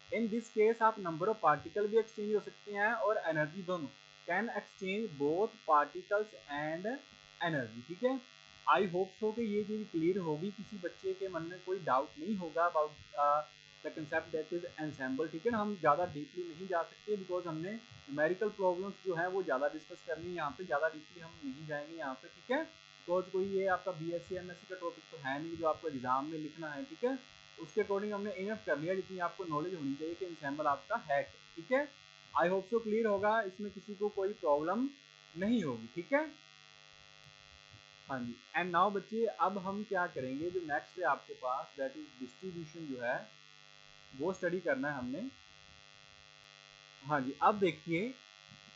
[SPEAKER 1] in this case आप नंबर ऑफ पार्टिकल भी एक्सचेंज हो सकते हैं और एनर्जी दोनों, can exchange both particles and energy, ठीक है। आई होप सो कि ये चीज़ क्लियर होगी, किसी बच्चे के मन में कोई डाउट नहीं होगा about the concept that is ensemble, ठीक है ना। हम ज़्यादा डीपली नहीं जा सकते बिकॉज हमने न्यूमेरिकल प्रॉब्लम्स जो है वो ज़्यादा डिस्कस करनी है यहाँ पे, ज़्यादा डीपली हम नहीं जाएंगे यहाँ पे, ठीक है। बिकॉज कोई ये आपका BSc MSc का टॉपिक तो है नहीं जो आपको एग्जाम में लिखना है, ठीक है। उसके अकॉर्डिंग हमने इनफ कर लिया जितनी आपको नॉलेज होनी चाहिए कि एंसेंबल आपका है, ठीक है। आई होप सो क्लियर होगा, इसमें किसी को कोई प्रॉब्लम नहीं होगी, ठीक है। हाँ जी, एंड नाउ बच्चे अब हम क्या करेंगे, जो नेक्स्ट है आपके पास दैट इज डिस्ट्रीब्यूशन जो है वो स्टडी करना है हमने। हाँ जी, अब देखिए,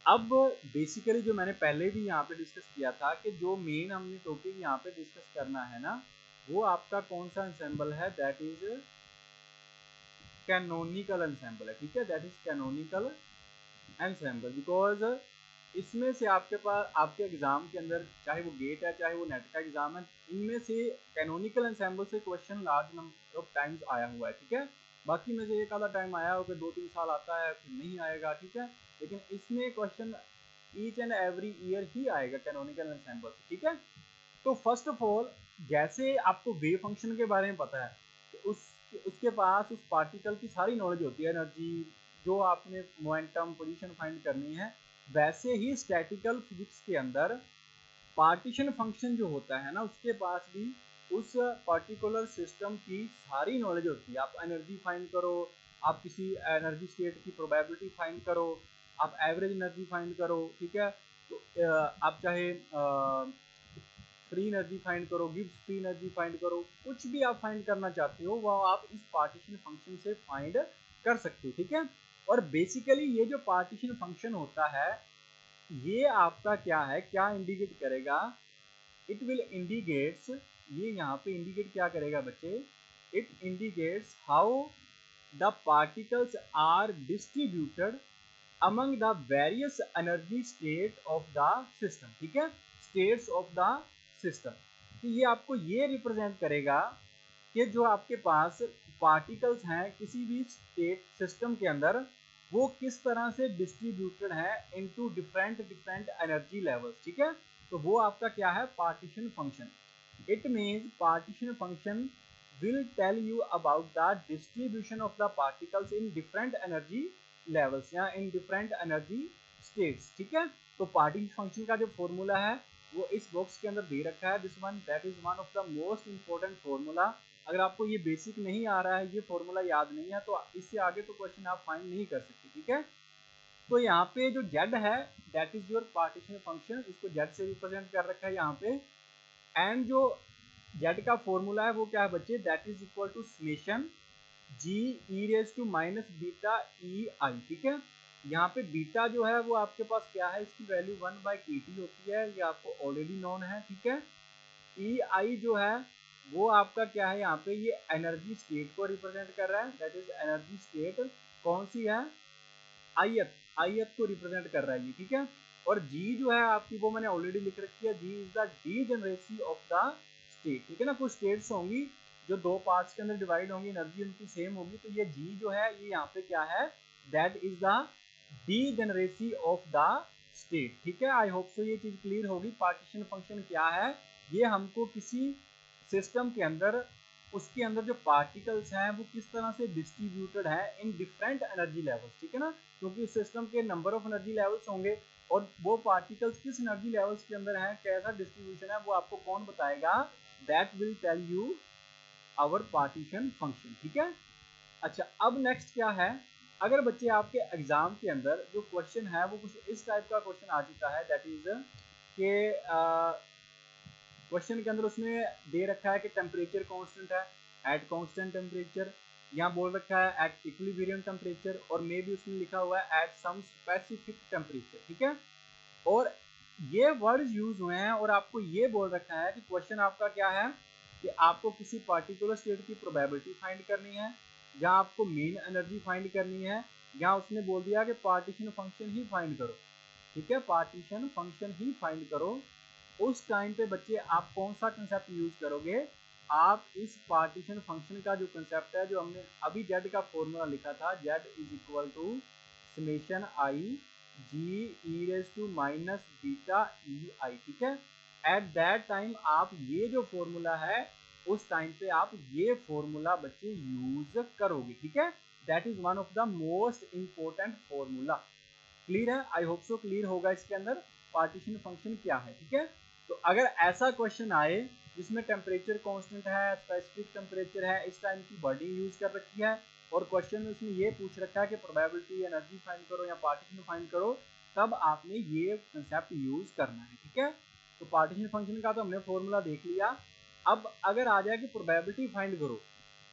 [SPEAKER 1] अब बेसिकली जो मैंने पहले भी यहाँ पे डिस्कस किया था कि जो मेन हमने टॉपिक यहाँ पे डिस्कस करना है ना, वो आपका कौन सा एंसेंबल है, दैट इज कैनोनिकल एंसेंबल है, ठीक है। That is canonical ensemble, because इसमें से आपके पास आपके एग्जाम के अंदर, चाहे वो गेट है चाहे वो नेट का एग्जाम है, इनमें से कैनोनिकल एंसेंबल से question large number of times आया हुआ है, ठीक है। बाकी में से एक आधा टाइम आया हो कि 2-3 साल आता है फिर नहीं आएगा, ठीक है। लेकिन इसमें question each and every year ही आएगा कैनोनिकल एंसेंबल से, ठीक है। तो फर्स्ट ऑफ ऑल, जैसे आपको वेव फंक्शन के बारे में पता है, तो उसके पास उस पार्टिकल की सारी नॉलेज होती है, एनर्जी जो आपने मोमेंटम पोजीशन फाइंड करनी है, वैसे ही स्टैटिकल फिजिक्स के अंदर पार्टीशन फंक्शन जो होता है ना, उसके पास भी उस पर्टिकुलर सिस्टम की सारी नॉलेज होती है। आप एनर्जी फाइंड करो, आप किसी एनर्जी स्टेट की प्रोबेबिलिटी फाइंड करो, आप एवरेज एनर्जी फाइंड करो, ठीक है। तो आप चाहे फ्री एनर्जी फाइंड करो, गिब्स फ्री एनर्जी फाइंड करो, कुछ भी आप फाइंड करना चाहते हो वो आप इस पार्टीशन फंक्शन से फाइंड कर सकते हो, ठीक है। और बेसिकली ये जो पार्टीशन फंक्शन होता है, ये आपका क्या है, क्या इंडिकेट करेगा, इट विल इंडिकेट्स, ये यहाँ पे इंडिकेट क्या करेगा बच्चे, it indicates how the particles are distributed among the various energy state of the system, ठीक है, states of the system। तो ये आपको ये रिप्रेजेंट करेगा कि जो आपके पास पार्टिकल्स हैं किसी भी स्टेट सिस्टम के अंदर, वो किस तरह से डिस्ट्रीब्यूटेड है into different different energy levels, ठीक है। तो वो आपका क्या है, partition function. It means partition function will tell you about the distribution of the particles in different energy levels या in different energy states, ठीक है। तो पार्टीशन फंक्शन का जो फॉर्मूला है वो इस बॉक्स के अंदर दे रखा है, this one that is one of the most important formula. अगर आपको ये बेसिक नहीं आ रहा है, ये फॉर्मूला याद नहीं है, तो इससे आगे तो क्वेश्चन आप फाइंड नहीं कर सकते, ठीक है। तो यहाँ पे जो z है that is your partition function, इसको z से रिप्रेजेंट कर रखा है यहाँ पे। एंड जो z का फॉर्मूला है वो क्या है बच्चे, that is equal to summation g e raise to minus beta e i, ठीक है। यहाँ पे बीटा जो है वो आपके पास क्या है, इसकी वैल्यू 1/kT होती है, ये आपको ऑलरेडी नोन है, ठीक है। e i जो है वो आपका क्या है, यहाँ पे ये एनर्जी स्टेट को रिप्रेजेंट कर रहा है, दैट इज एनर्जी स्टेट कौन सी है, ith को रिप्रेजेंट कर रहा है ये, ठीक है। और g जो है आपकी वो मैंने ऑलरेडी लिख रखी है, g is the degeneracy of the state, ठीक है ना। कुछ स्टेट्स होंगी जो दो पार्ट्स के अंदर डिवाइड होंगी, एनर्जी उनकी सेम होगी, तो ये g जो है ये यहाँ पे क्या है, that is the degeneracy of the state, ठीक है। आई होप सो ये चीज क्लियर होगी। पार्टीशन फंक्शन क्या है, ये हमको किसी सिस्टम के अंदर उसके अंदर जो पार्टिकल्स हैं वो किस तरह से डिस्ट्रीब्यूटेड है इन डिफरेंट एनर्जी लेवल्स, ठीक है ना। क्योंकि सिस्टम के नंबर ऑफ एनर्जी लेवल्स होंगे और वो पार्टिकल्स किस एनर्जी लेवल्स के अंदर हैं, कैसा डिस्ट्रीब्यूशन है, वो आपको कौन बताएगा, that will tell you our partition function, ठीक है। अच्छा, अब नेक्स्ट क्या है, अगर बच्चे आपके एग्जाम के अंदर जो क्वेश्चन है वो कुछ इस टाइप का क्वेश्चन आ चुका है, दैट इज के क्वेश्चन के अंदर उसमें दे रखा है कि टेम्परेचर कांस्टेंट है, एट कांस्टेंट टेम्परेचर, यहाँ बोल रखा है एट इक्विलिब्रियम टेम्परेचर, और मे भी उसमें लिखा हुआ है एट सम स्पेसिफिक टेम्परेचर, ठीक है। और ये वर्ड्स यूज हुए हैं और आपको ये बोल रखा है कि क्वेश्चन आपका क्या है कि आपको किसी पार्टिकुलर स्टेट की प्रोबेबिलिटी फाइंड करनी है, या आपको मीन एनर्जी फाइंड करनी है, या उसने बोल दिया कि पार्टीशन फंक्शन ही फाइंड करो, ठीक है, पार्टीशन फंक्शन ही फाइंड करो। उस टाइम पे बच्चे आप कौन सा कंसेप्ट यूज करोगे, आप इस पार्टीशन फंक्शन का जो कंसेप्ट है, जो हमने अभी z का फॉर्मूला लिखा था, z is equal to summation i g e raise to minus beta e i, ठीक है। एट दैट टाइम आप ये जो फॉर्मूला है उस टाइम पे आप ये फॉर्मूला बच्चे यूज करोगे, ठीक है। That is one of the most important formula. Clear है, आई होप सो क्लियर होगा इसके अंदर पार्टीशन फंक्शन क्या है, ठीक है। तो अगर ऐसा क्वेश्चन आए जिसमें टेम्परेचर कांस्टेंट है, स्पेसिफिक टेम्परेचर है, इस टाइम की वर्डिंग यूज कर रखी है, और क्वेश्चन में उसमें ये पूछ रखा है कि प्रोबेबिलिटी एनर्जी फाइंड करो या पार्टीशन फाइंड करो, तब आपने ये कंसेप्ट यूज करना है, ठीक है। तो पार्टीशन फंक्शन का तो हमने फॉर्मूला देख लिया। अब अगर आ जाए कि प्रोबेबिलिटी फाइंड करो,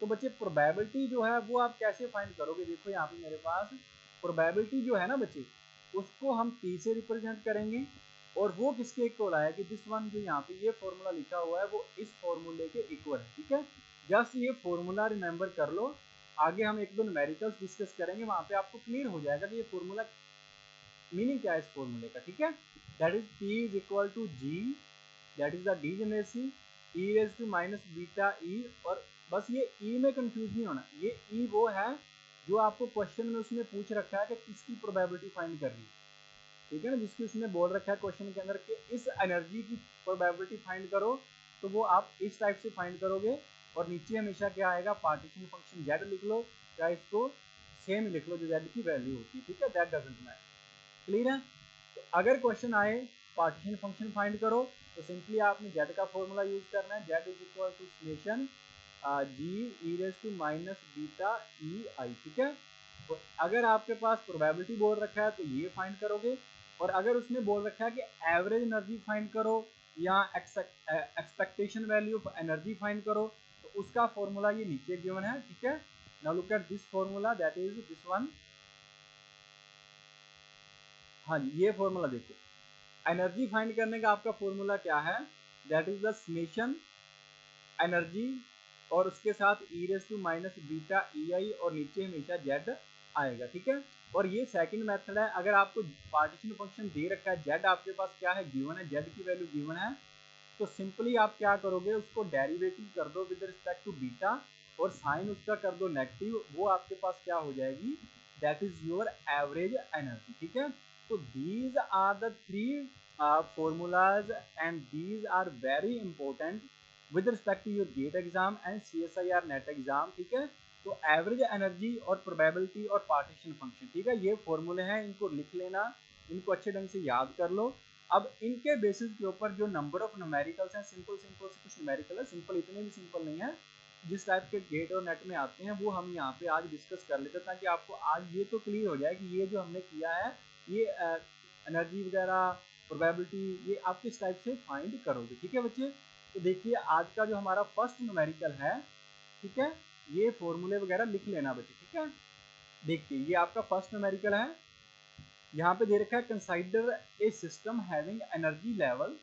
[SPEAKER 1] तो बच्चे प्रोबेबिलिटी जो है वो आप कैसे फाइंड करोगे। देखो यहाँ पे मेरे पास प्रोबेबिलिटी जो है ना बच्चे, उसको हम टी से रिप्रेजेंट करेंगे, और वो किसके इक्वल आया कि दिस वन, जो यहाँ पे ये फॉर्मूला लिखा हुआ है वो इस फॉर्मूले के इक्वल है, ठीक है। जस्ट ये फॉर्मूला रिमेंबर कर लो, आगे हम एक दो न्यूमेरिकल्स डिस्कस करेंगे, वहां पे आपको क्लियर हो जाएगा कि ये फॉर्मूला मीनिंग क्या है इस फॉर्मूले का, ठीक है। That is P is equal to G, that is the degeneracy, e raise to minus beta ई, और बस ये ई में कंफ्यूज नहीं होना, ये ई वो है जो आपको क्वेश्चन में उसने पूछ रखा है कि किसकी प्रोबेबिलिटी फाइंड करनी है, ठीक है ना, जिसकी उसने बोल रखा है क्वेश्चन के अंदर कि इस एनर्जी की प्रोबेबिलिटी फाइंड करो, तो वो आप इस टाइप से फाइंड करोगे, और नीचे हमेशा क्या आएगा, पार्टीशन फंक्शन z लिख लो, या इसको सेम लिख लो जो z की वैल्यू होती है, ठीक है, दैट डजंट मैटर, क्लियर है। तो अगर क्वेश्चन आए पार्टीशन फंक्शन फाइंड करो, तो सिंपली आपने z का फॉर्मूला यूज करना है, z is equal to summation g e raise to minus beta E I, ठीक है। तो अगर आपके पास प्रोबेबिलिटी बोल रखा है तो ये फाइंड करोगे, और अगर उसने बोल रखा है कि एवरेज एनर्जी फाइंड करो या expectation value of energy find करो, तो उसका फॉर्मूला ये नीचे गिवन है, ठीक है। Now look at this formula, that is this one. हाँ जी, ये फॉर्मूला देखो, एनर्जी फाइंड करने का आपका फॉर्मूला क्या है, that is the summation energy, और उसके साथ E raise to minus beta E I, और नीचे हमेशा जेड आएगा, ठीक है। और ये सेकंड मेथड है, अगर आपको पार्टीशन फंक्शन दे रखा है, जेड आपके पास क्या है, गिवन है, जेड की वैल्यू गिवन है, तो सिंपली आप क्या करोगे, उसको डेरिवेटिव कर दो विद रिस्पेक्ट टू बीटा, और साइन उसका कर दो नेगेटिव, वो आपके पास क्या हो जाएगी, that is your average energy, ठीक है। तो these are the three formulas, and these are very important with respect to your GATE exam and CSIR NET exam, ठीक है। तो एवरेज एनर्जी और प्रोबेबिलिटी और पार्टीशन फंक्शन, ठीक है, ये फॉर्मूले हैं, इनको लिख लेना, इनको अच्छे ढंग से याद कर लो। अब इनके बेसिस के ऊपर जो नंबर ऑफ न्यूमेरिकल्स हैं, सिंपल सिंपल से कुछ न्यूमेरिकल है, सिंपल इतने भी सिंपल नहीं है, जिस टाइप के गेट और नेट में आते हैं वो हम यहाँ पे आज डिस्कस कर लेते हैं, ताकि आपको आज ये तो क्लियर हो जाए कि ये जो हमने किया है, ये एनर्जी वगैरह प्रोबेबिलिटी, ये आप किस टाइप से फाइंड करोगे, ठीक है बच्चे। तो देखिए आज का जो हमारा फर्स्ट न्यूमेरिकल है, ठीक है, ये फॉर्मूले वगैरह लिख लेना बच्चे, ठीक है। देखिए ये आपका फर्स्ट न्यूमेरिकल है, यहाँ पे दे रखा है consider a system having energy level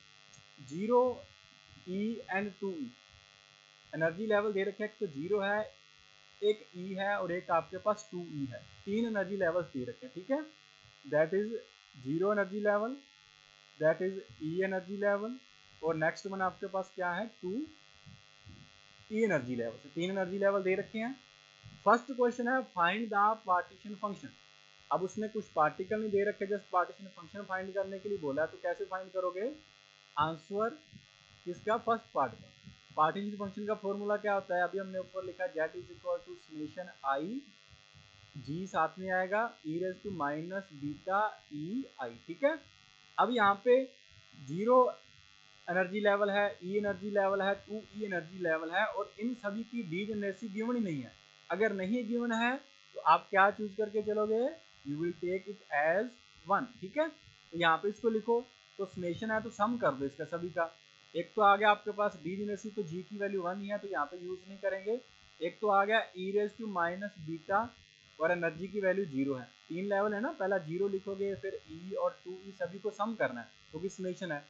[SPEAKER 1] 0 E and 2E। Energy level दे रखे हैं, एक तो 0 है, एक E है, और एक आपके पास 2E है, तीन एनर्जी लेवल्स दे रखे हैं, ठीक है। That is 0 energy level, that is E energy level, और नेक्स्ट वन आपके पास क्या है, 2E एनर्जी लेवल, से तीन एनर्जी लेवल दे रखे हैं। फर्स्ट क्वेश्चन है फाइंड द पार्टीशन फंक्शन। अब उसने कुछ पार्टिकल नहीं दे रखे, जस्ट पार्टीशन फंक्शन फाइंड करने के लिए बोला है, तो कैसे फाइंड करोगे, आंसर किसका, फर्स्ट पार्ट का। पार्टीशन फंक्शन का फॉर्मूला क्या होता है, अभी हमने ऊपर लिखा Z is equal to summation I, G साथ में आएगा E raise to minus beta E I, ठीक है। अब यहाँ पे 0 एनर्जी लेवल है, E एनर्जी लेवल है, 2E एनर्जी लेवल है, और इन सभी की डीजेनरेसी गिवन ही नहीं है। अगर नहीं गिवन है तो आप क्या चूज करके चलोगे, you will take it as 1, ठीक है। तो यहाँ पे इसको लिखो, तो समेशन है तो सम कर दो इसका सभी का। एक तो आ गया आपके पास डीजेनरेसी, तो जी की वैल्यू 1 ही है, तो यहाँ पे यूज नहीं करेंगे। एक तो आ गया E raise to minus beta, और एनर्जी की वैल्यू 0 है, तीन लेवल है ना, पहला 0 लिखोगे, फिर E और 2E सभी को सम करना है क्योंकि समेशन है,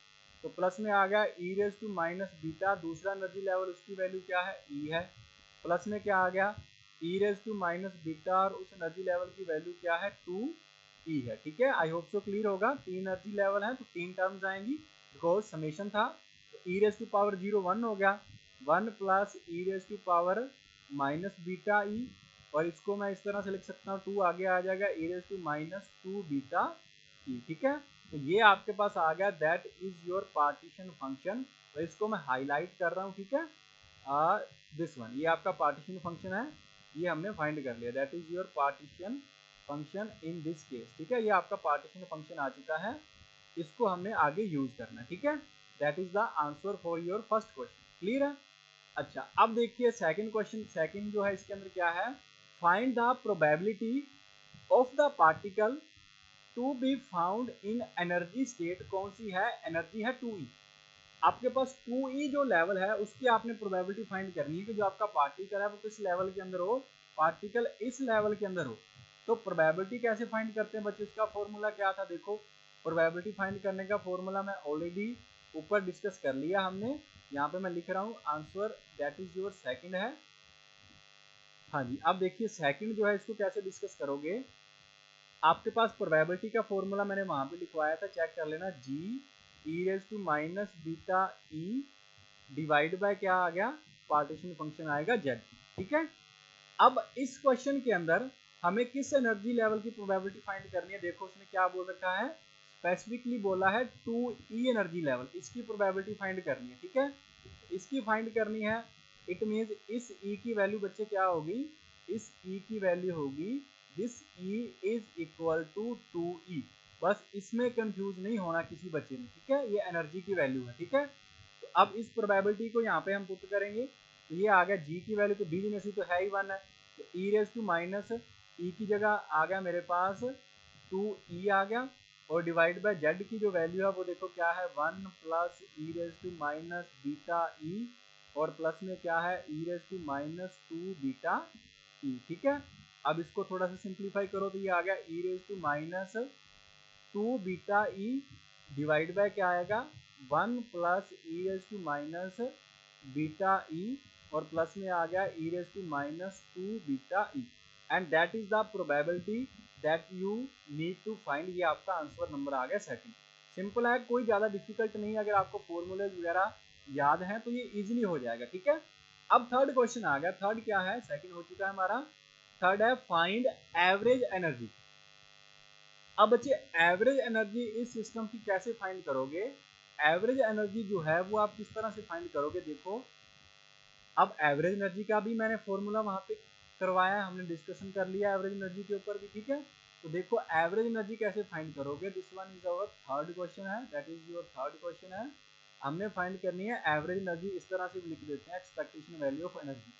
[SPEAKER 1] तो प्लस में आ गया E raise to minus beta, दूसरा एनर्जी लेवल उसकी वैल्यू क्या है, E है, प्लस में क्या आ गया, E raise to minus beta, और उस एनर्जी लेवल की वैल्यू क्या है, 2E है, ठीक है। आई होप सो क्लियर होगा, तीन एनर्जी लेवल है तो तीन टर्म्स आएंगी, बिकॉज समेशन था, तो ई रेज टू पावर 0 1 हो गया, 1 plus E raise to power minus beta ई, और इसको मैं इस तरह से लिख सकता हूँ, 2 आगे आ जाएगा E raise to minus 2 beta E, ठीक है। तो ये आपके पास आ गया, that is your partition function, और इसको मैं हाईलाइट कर रहा हूँ, ठीक है, दिस वन, ये आपका पार्टीशन फंक्शन है, ये हमने फाइंड कर लिया, that is your partition function in this case, ठीक है। ये आपका पार्टीशन फंक्शन आ चुका है, इसको हमने आगे यूज करना है, ठीक है। That is the answer for your first question, clear है। अच्छा अब देखिए सेकंड क्वेश्चन, सेकंड जो है इसके अंदर क्या है, find the probability of the particle to be found in energy state. कौन सी है, एनर्जी है 2e। आपके पास 2e जो लेवल है उसकी आपने प्रोबेबिलिटी फाइंड करनी है कि जो आपका पार्टिकल है वो किस लेवल के अंदर हो, पार्टिकल इस लेवल के अंदर हो। तो प्रोबेबिलिटी कैसे फाइंड करते हैं बच्चे, इसका फॉर्मूला क्या था, देखो प्रोबेबिलिटी फाइंड करने का फॉर्मूला मैं ऑलरेडी ऊपर डिस्कस कर लिया हमने, यहाँ पे मैं लिख रहा हूँ answer that is your second है। हाँ जी, अब देखिए सेकंड जो है इसको कैसे डिस्कस करोगे, आपके पास प्रोबेबिलिटी का फॉर्मूला मैंने वहां पे लिखवाया था, चेक कर लेना, G E raise to minus beta E divide by क्या आ गया, पार्टीशन फंक्शन आएगा जेड। ठीक है, अब इस क्वेश्चन के अंदर हमें किस एनर्जी लेवल की प्रोबेबिलिटी फाइंड करनी है, देखो उसने क्या बोल रखा है, स्पेसिफिकली बोला है 2e एनर्जी लेवल, इसकी प्रोबेबिलिटी फाइंड करनी है। ठीक है, इसकी फाइंड करनी है, इट मींस इस e की वैल्यू बच्चे क्या होगी, इस e की वैल्यू होगी this e is equal to 2e। बस इसमें कंफ्यूज नहीं होना किसी बच्चे ने। ठीक है, ये एनर्जी की वैल्यू है। ठीक है, तो अब इस प्रोबेबिलिटी को यहाँ पे हम पुट करेंगे, तो ये आ गया g की वैल्यू, तो b में से तो है ही 1 है, तो e raise to minus e की जगह आ गया मेरे पास 2e आ गया, और डिवाइड बाय z की जो वैल्यू है वो देखो क्या है, 1 plus E raise to minus beta ई, और प्लस में क्या है E raise to minus 2 beta E. ठीक है, अब इसको थोड़ा सा सिंप्लीफाई करो तो ये आ गया E raise to minus 2 beta E divide by क्या आएगा, 1 plus E raise to minus beta ई, और प्लस में आ गया E raise to minus 2 beta E, and that is the probability that you need to find. ये आपका answer number आ गया second. Simple है, कोई ज़्यादा डिफिकल्ट नहीं है, अगर आपको फॉर्मूले वगैरह याद हैं तो ये इजीली हो जाएगा। ठीक है, अब थर्ड क्वेश्चन आ गया, थर्ड क्या है, सेकंड हो चुका है हमारा, थर्ड है फाइंड एवरेज एनर्जी। अब बच्चे एवरेज एनर्जी इस सिस्टम की कैसे फाइंड करोगे, एवरेज एनर्जी जो है वो आप किस तरह से फाइंड करोगे, देखो अब एवरेज एनर्जी का भी मैंने फॉर्मूला वहां पे करवाया है, हमने डिस्कशन कर लिया एवरेज एनर्जी के ऊपर भी। ठीक है, तो देखो एवरेज एनर्जी कैसे फाइंड करोगे, this one is our third question है, that is your third question है। हमने फाइंड करनी है एवरेज एनर्जी, इस तरह से भी लिख देते हैं एक्सपेक्टेशन वैल्यू ऑफ एनर्जी।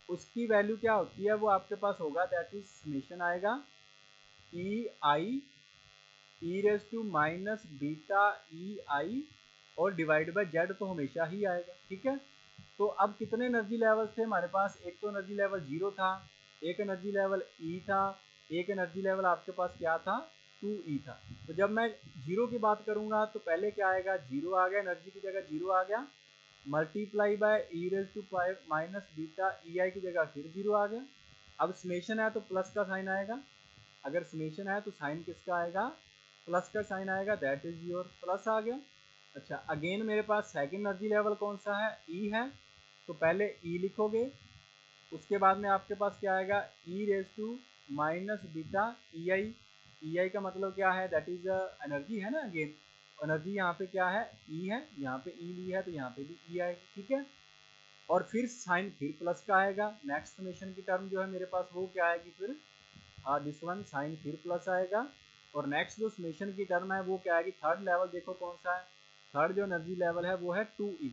[SPEAKER 1] उसकी वैल्यू क्या होती है, वो आपके पास होगा, दैट इज समेशन आएगा E I E raise to minus beta E I, और डिवाइड बाय जेड तो हमेशा ही आएगा। ठीक है, तो अब कितने एनर्जी लेवल्स थे हमारे पास, एक तो एनर्जी लेवल 0 था, एक एनर्जी लेवल ई था, एक एनर्जी लेवल आपके पास क्या था, 2e था। तो जब मैं 0 की बात करूंगा तो पहले क्या आएगा, 0 आ गया, एनर्जी की जगह 0 आ गया, multiply by E raise to minus beta E I की जगह फिर 0 आ गया। अब समेशन है तो प्लस का साइन आएगा, अगर समेशन है तो साइन किसका आएगा, प्लस का साइन आएगा, दैट इज योर प्लस आ गया। अच्छा अगेन मेरे पास सेकंड एनर्जी लेवल कौन सा है, ई है, तो पहले ई लिखोगे, उसके बाद में आपके पास क्या आएगा, E raise to minus beta E I, E I का मतलब क्या है, दैट इज एनर्जी है ना, अगेन एनर्जी यहाँ पे क्या है, ई है, यहाँ पे ई ली है तो यहाँ पे भी ई आएगी। ठीक है, और फिर साइन फिर प्लस का आएगा, नेक्स्ट समेशन की टर्म जो है मेरे पास वो क्या आएगी, फिर दिस वन साइन फिर प्लस आएगा, और नेक्स्ट जो समेशन की टर्म है वो क्या आएगी, थर्ड लेवल देखो कौन सा है, थर्ड जो एनर्जी लेवल है वो है 2e,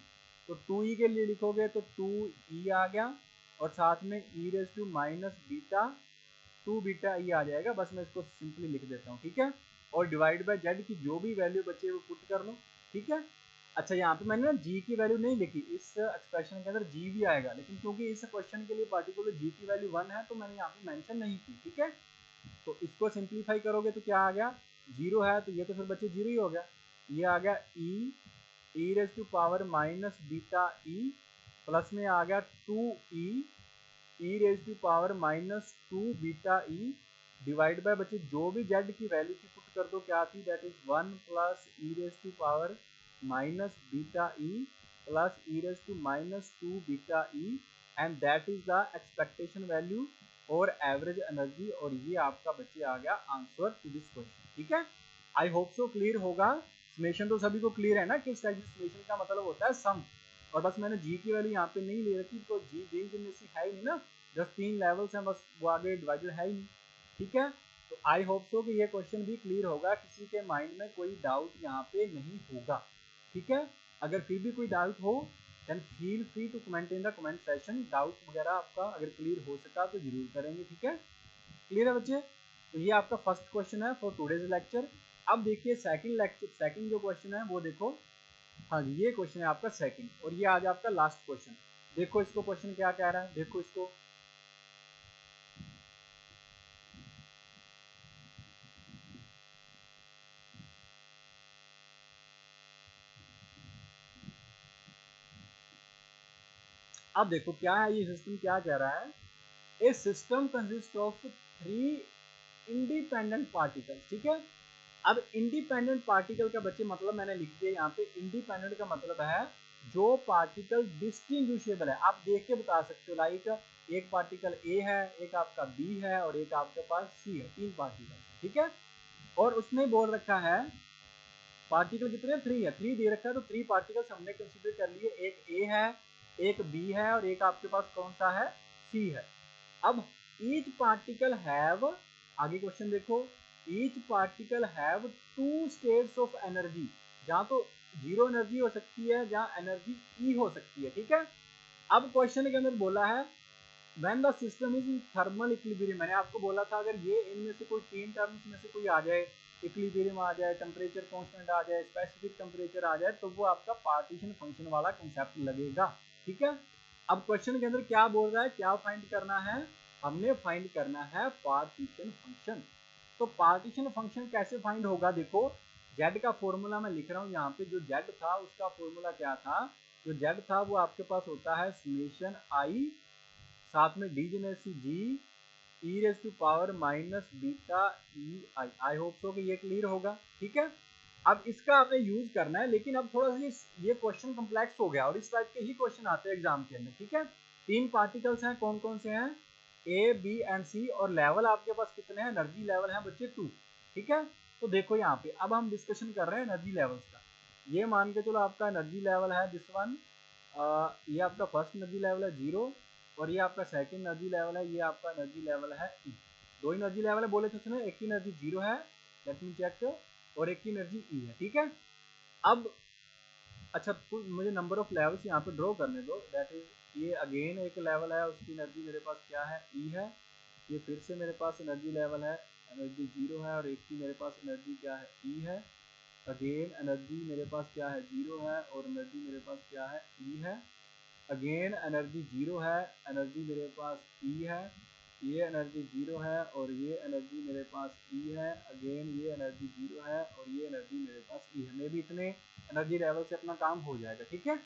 [SPEAKER 1] तो 2e के लिए लिखोगे तो 2e आ गया, और साथ में E raise to minus beta 2 beta E आ जाएगा, बस मैं इसको सिंपली लिख देता हूँ। ठीक है, और डिवाइड बाय जेड की जो भी वैल्यू बचे वो पुट कर लो। ठीक है, अच्छा यहाँ पे मैंने ना जी की वैल्यू नहीं लिखी, इस एक्सप्रेशन के अंदर जी भी आएगा, लेकिन क्योंकि इस क्वेश्चन के लिए पार्टिकुलर जी की वैल्यू 1 है तो मैंने यहाँ पे मेंशन नहीं की। ठीक है, तो इसको सिंप्लीफाई करोगे तो क्या आ गया, 0 है तो ये तो फिर बच्चे 0 ही हो गया, ये आ गया E raise to power minus beta E, plus में आ गया 2e E raise to power minus 2 beta E, divide by बच्चे जो भी जेड की वैल्यू थी पुट कर दो, क्या थी, that is 1 plus E raise to power minus beta E plus E raise to minus 2 beta E, and that is the expectation value और एवरेज एनर्जी, और ये आपका बच्चे आ गया आंसर टू दिस क्वेश्चन। ठीक है, आई होप सो क्लियर होगा। Summation तो सभी को क्लियर है ना, किस टाइप से समेशन का मतलब होता है सम, और बस मैंने जी की वैल्यू यहाँ पे नहीं ले रखी, तो जी जी है ही नहीं ना, जस्ट 3 लेवल्स हैं बस, वो आगे डिवाइडेड है ही नहीं। ठीक है, तो आई होप सो कि ये क्वेश्चन भी क्लियर होगा, किसी के माइंड में कोई डाउट यहाँ पे नहीं होगा। ठीक है, अगर फिर भी कोई डाउट हो then feel free to comment in the comment session. Doubt वगैरह आपका अगर क्लियर हो सका तो जरूर करेंगे, ठीक है। क्लियर है बच्चे? तो ये आपका फर्स्ट क्वेश्चन है फॉर टुडेज लेक्चर। अब देखिए सेकंड जो क्वेश्चन है वो देखो। हाँ जी, ये क्वेश्चन है आपका सेकंड, और ये आज आपका लास्ट क्वेश्चन। देखो इसको क्वेश्चन क्या कह रहा है, देखो इसको। अब देखो क्या है ये सिस्टम, क्या कह रहा है। A system consist of 3 independent particles, ठीक है। अब इंडिपेंडेंट पार्टिकल का बच्चे मतलब मैंने लिख दिया यहाँ पे। इंडिपेंडेंट का मतलब है जो पार्टिकल डिस्टिंग्विशेबल है। आप देख के बता सकते हो, लाइक एक पार्टिकल ए है, एक आपका बी है, और एक आपके पास सी है, 3 पार्टिकल, ठीक है। और उसने बोल रखा है पार्टिकल कितने, 3 है, 3 दे रखा है, तो 3 पार्टिकल्स हमने कंसीडर कर लिए। एक ए है, एक बी है, और एक आपके पास कौन सा है, सी है। अब ईच पार्टिकल हैव, आगे क्वेश्चन देखो, each particle have 2 states of energy. जहां तो 0 एनर्जी हो सकती है, जहां एनर्जी ई हो सकती है, ठीक है। अब क्वेश्चन के अंदर बोला है when the system is in thermal equilibrium. मैंने आपको बोला था अगर ये इनमें से कोई 3 टर्म्स में से कोई आ जाए, इक्विलिब्रियम आ जाए, टेम्परेचर कांस्टेंट आ जाए, स्पेसिफिक टेम्परेचर आ जाए, तो वो आपका पार्टीशन फंक्शन वाला कंसेप्ट लगेगा, ठीक है। अब क्वेश्चन के अंदर क्या बोल रहा है, क्या फाइंड करना है, हमने फाइंड करना है पार्टीशन फंक्शन। तो पार्टीशन फंक्शन कैसे फाइंड होगा, देखो z का फॉर्मूला मैं लिख रहा हूं यहाँ पे। जो z था उसका फॉर्मूला क्या था, जो z था वो आपके पास होता है समेशन i, साथ में degeneracy G E raise to power minus beta E I. I hope so कि ये क्लियर होगा, ठीक है। अब इसका आपने यूज करना है, लेकिन अब थोड़ा सा ये क्वेश्चन कॉम्प्लेक्स हो गया, और इस टाइप के ही क्वेश्चन आते हैं एग्जाम के अंदर, ठीक है। 3 पार्टिकल्स हैं, कौन कौन से हैं, ए बी एंड सी, और लेवल आपके पास कितने हैं, एनर्जी लेवल है बच्चे 2, ठीक है। तो देखो यहाँ पे अब हम डिस्कशन कर रहे हैं एनर्जी लेवल्स का। ये मान के चलो आपका एनर्जी लेवल है दिस वन, ये आपका फर्स्ट एनर्जी लेवल है 0, और ये आपका सेकंड एनर्जी लेवल है, ये आपका एनर्जी लेवल है ई। 2 एनर्जी लेवल है बोले थे उसमें, एक की एनर्जी 0 है, लेट मी चेक, और एक की एनर्जी ई है, ठीक है। अब अच्छा तो मुझे नंबर ऑफ लेवल्स यहाँ पे ड्रॉ करने दो। दैट इज ये अगेन एक लेवल है, उसकी एनर्जी मेरे पास क्या है, ई है। ये फिर से मेरे पास एनर्जी लेवल है, एनर्जी 0 है, और एक की मेरे पास एनर्जी क्या है, ई है। अगेन एनर्जी मेरे पास क्या है, 0 है, और एनर्जी मेरे पास क्या है, ई है। अगेन एनर्जी 0 है, एनर्जी मेरे पास ई है। ये एनर्जी 0 है, और ये एनर्जी मेरे पास ई है। अगेन ये एनर्जी 0 है, और ये एनर्जी मेरे पास ई है। मे भी इतने एनर्जी लेवल से अपना काम हो जाएगा, ठीक है।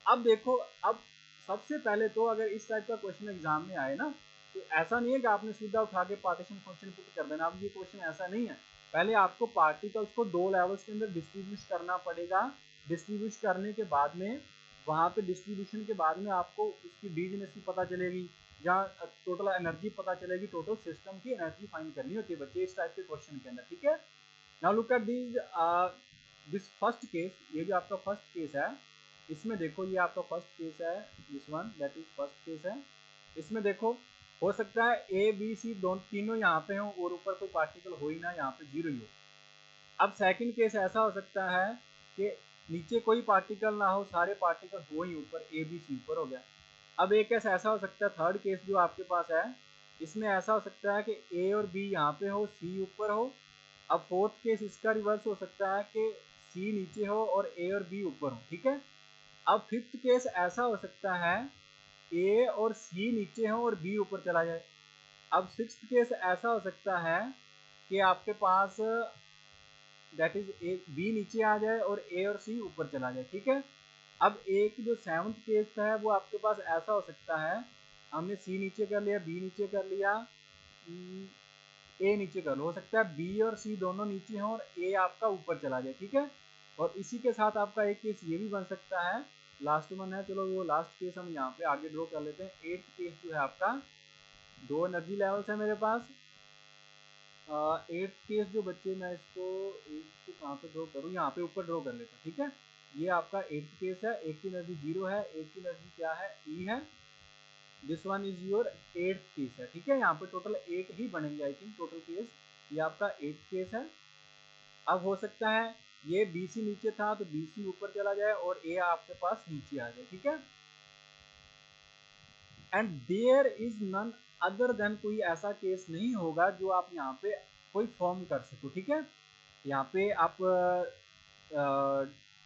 [SPEAKER 1] अब देखो, अब सबसे पहले तो अगर इस टाइप का क्वेश्चन एग्जाम में आए ना, तो ऐसा नहीं है कि आपने सीधा उठा के पार्टीशन फंक्शन पुट कर देना। अब ये क्वेश्चन ऐसा नहीं है, पहले आपको पार्टिकल्स को 2 लेवल्स के अंदर डिस्ट्रीब्यूट करना पड़ेगा। डिस्ट्रीब्यूट करने के बाद में वहां पे डिस्ट्रीब्यूशन के बाद में आपको उसकी डीजेनेसी पता चलेगी, जहाँ टोटल एनर्जी पता चलेगी, टोटल सिस्टम की एनर्जी फाइंड करनी होती है बच्चे इस टाइप के क्वेश्चन के अंदर, ठीक है। Now look at this first case. ये जो आपका फर्स्ट केस है, इसमें देखो ये आपका फर्स्ट केस है, this one that is first case है। इसमें देखो हो सकता है ए बी सी दोनों तीनों यहाँ पे हो, और ऊपर कोई पार्टिकल हो ही ना, यहाँ पे 0 ही हो। अब सेकंड केस ऐसा हो सकता है कि नीचे कोई पार्टिकल ना हो, सारे पार्टिकल हो ही ऊपर, ए बी सी ऊपर हो गया। अब एक केस ऐसा हो सकता है, थर्ड केस जो आपके पास है, इसमें ऐसा हो सकता है कि ए और बी यहाँ पे हो, सी ऊपर हो। अब फोर्थ केस इसका रिवर्स हो सकता है कि सी नीचे हो और ए और बी ऊपर हो, ठीक है। अब फिफ्थ केस ऐसा हो सकता है ए और सी नीचे हो और बी ऊपर चला जाए। अब सिक्स्थ केस ऐसा हो सकता है कि आपके पास दैट इज ए बी नीचे आ जाए और ए और सी ऊपर चला जाए, ठीक है। अब एक जो सेवंथ केस है वो आपके पास ऐसा हो सकता है, हमने सी नीचे कर लिया, बी नीचे कर लिया, ए नीचे कर लो, हो सकता है बी और सी दोनों नीचे हों और ए आपका ऊपर चला जाए, ठीक है। और इसी के साथ आपका एक केस ये भी बन सकता है, लास्ट वन है, चलो वो लास्ट केस हम यहाँ पे आगे ड्रॉ कर लेते हैं। एट्थ केस जो है आपका, 2 एनर्जी लेवल्स है मेरे पास। एट्थ केस जो बच्चे, मैं इसको एट्थ को कहाँ पे ड्रॉ करूँ, यहाँ पे ऊपर ड्रॉ कर लेता हूँ, ठीक है। ये आपका एट्थ केस है, एक की एनर्जी 0 है, एक की एनर्जी क्या है, ई है। This one is your eighth case है, ठीक है। यहाँ पे टोटल 8 ही बनेंगे आई थिंक टोटल केस, ये आपका एट्थ केस है। अब हो सकता है ये BC नीचे था तो BC ऊपर चला जाए और A आपके पास नीचे आ जाए, ठीक है। And there is none other than, कोई ऐसा केस नहीं होगा जो आप यहाँ पे कोई फॉर्म कर सको, ठीक है। यहाँ पे आप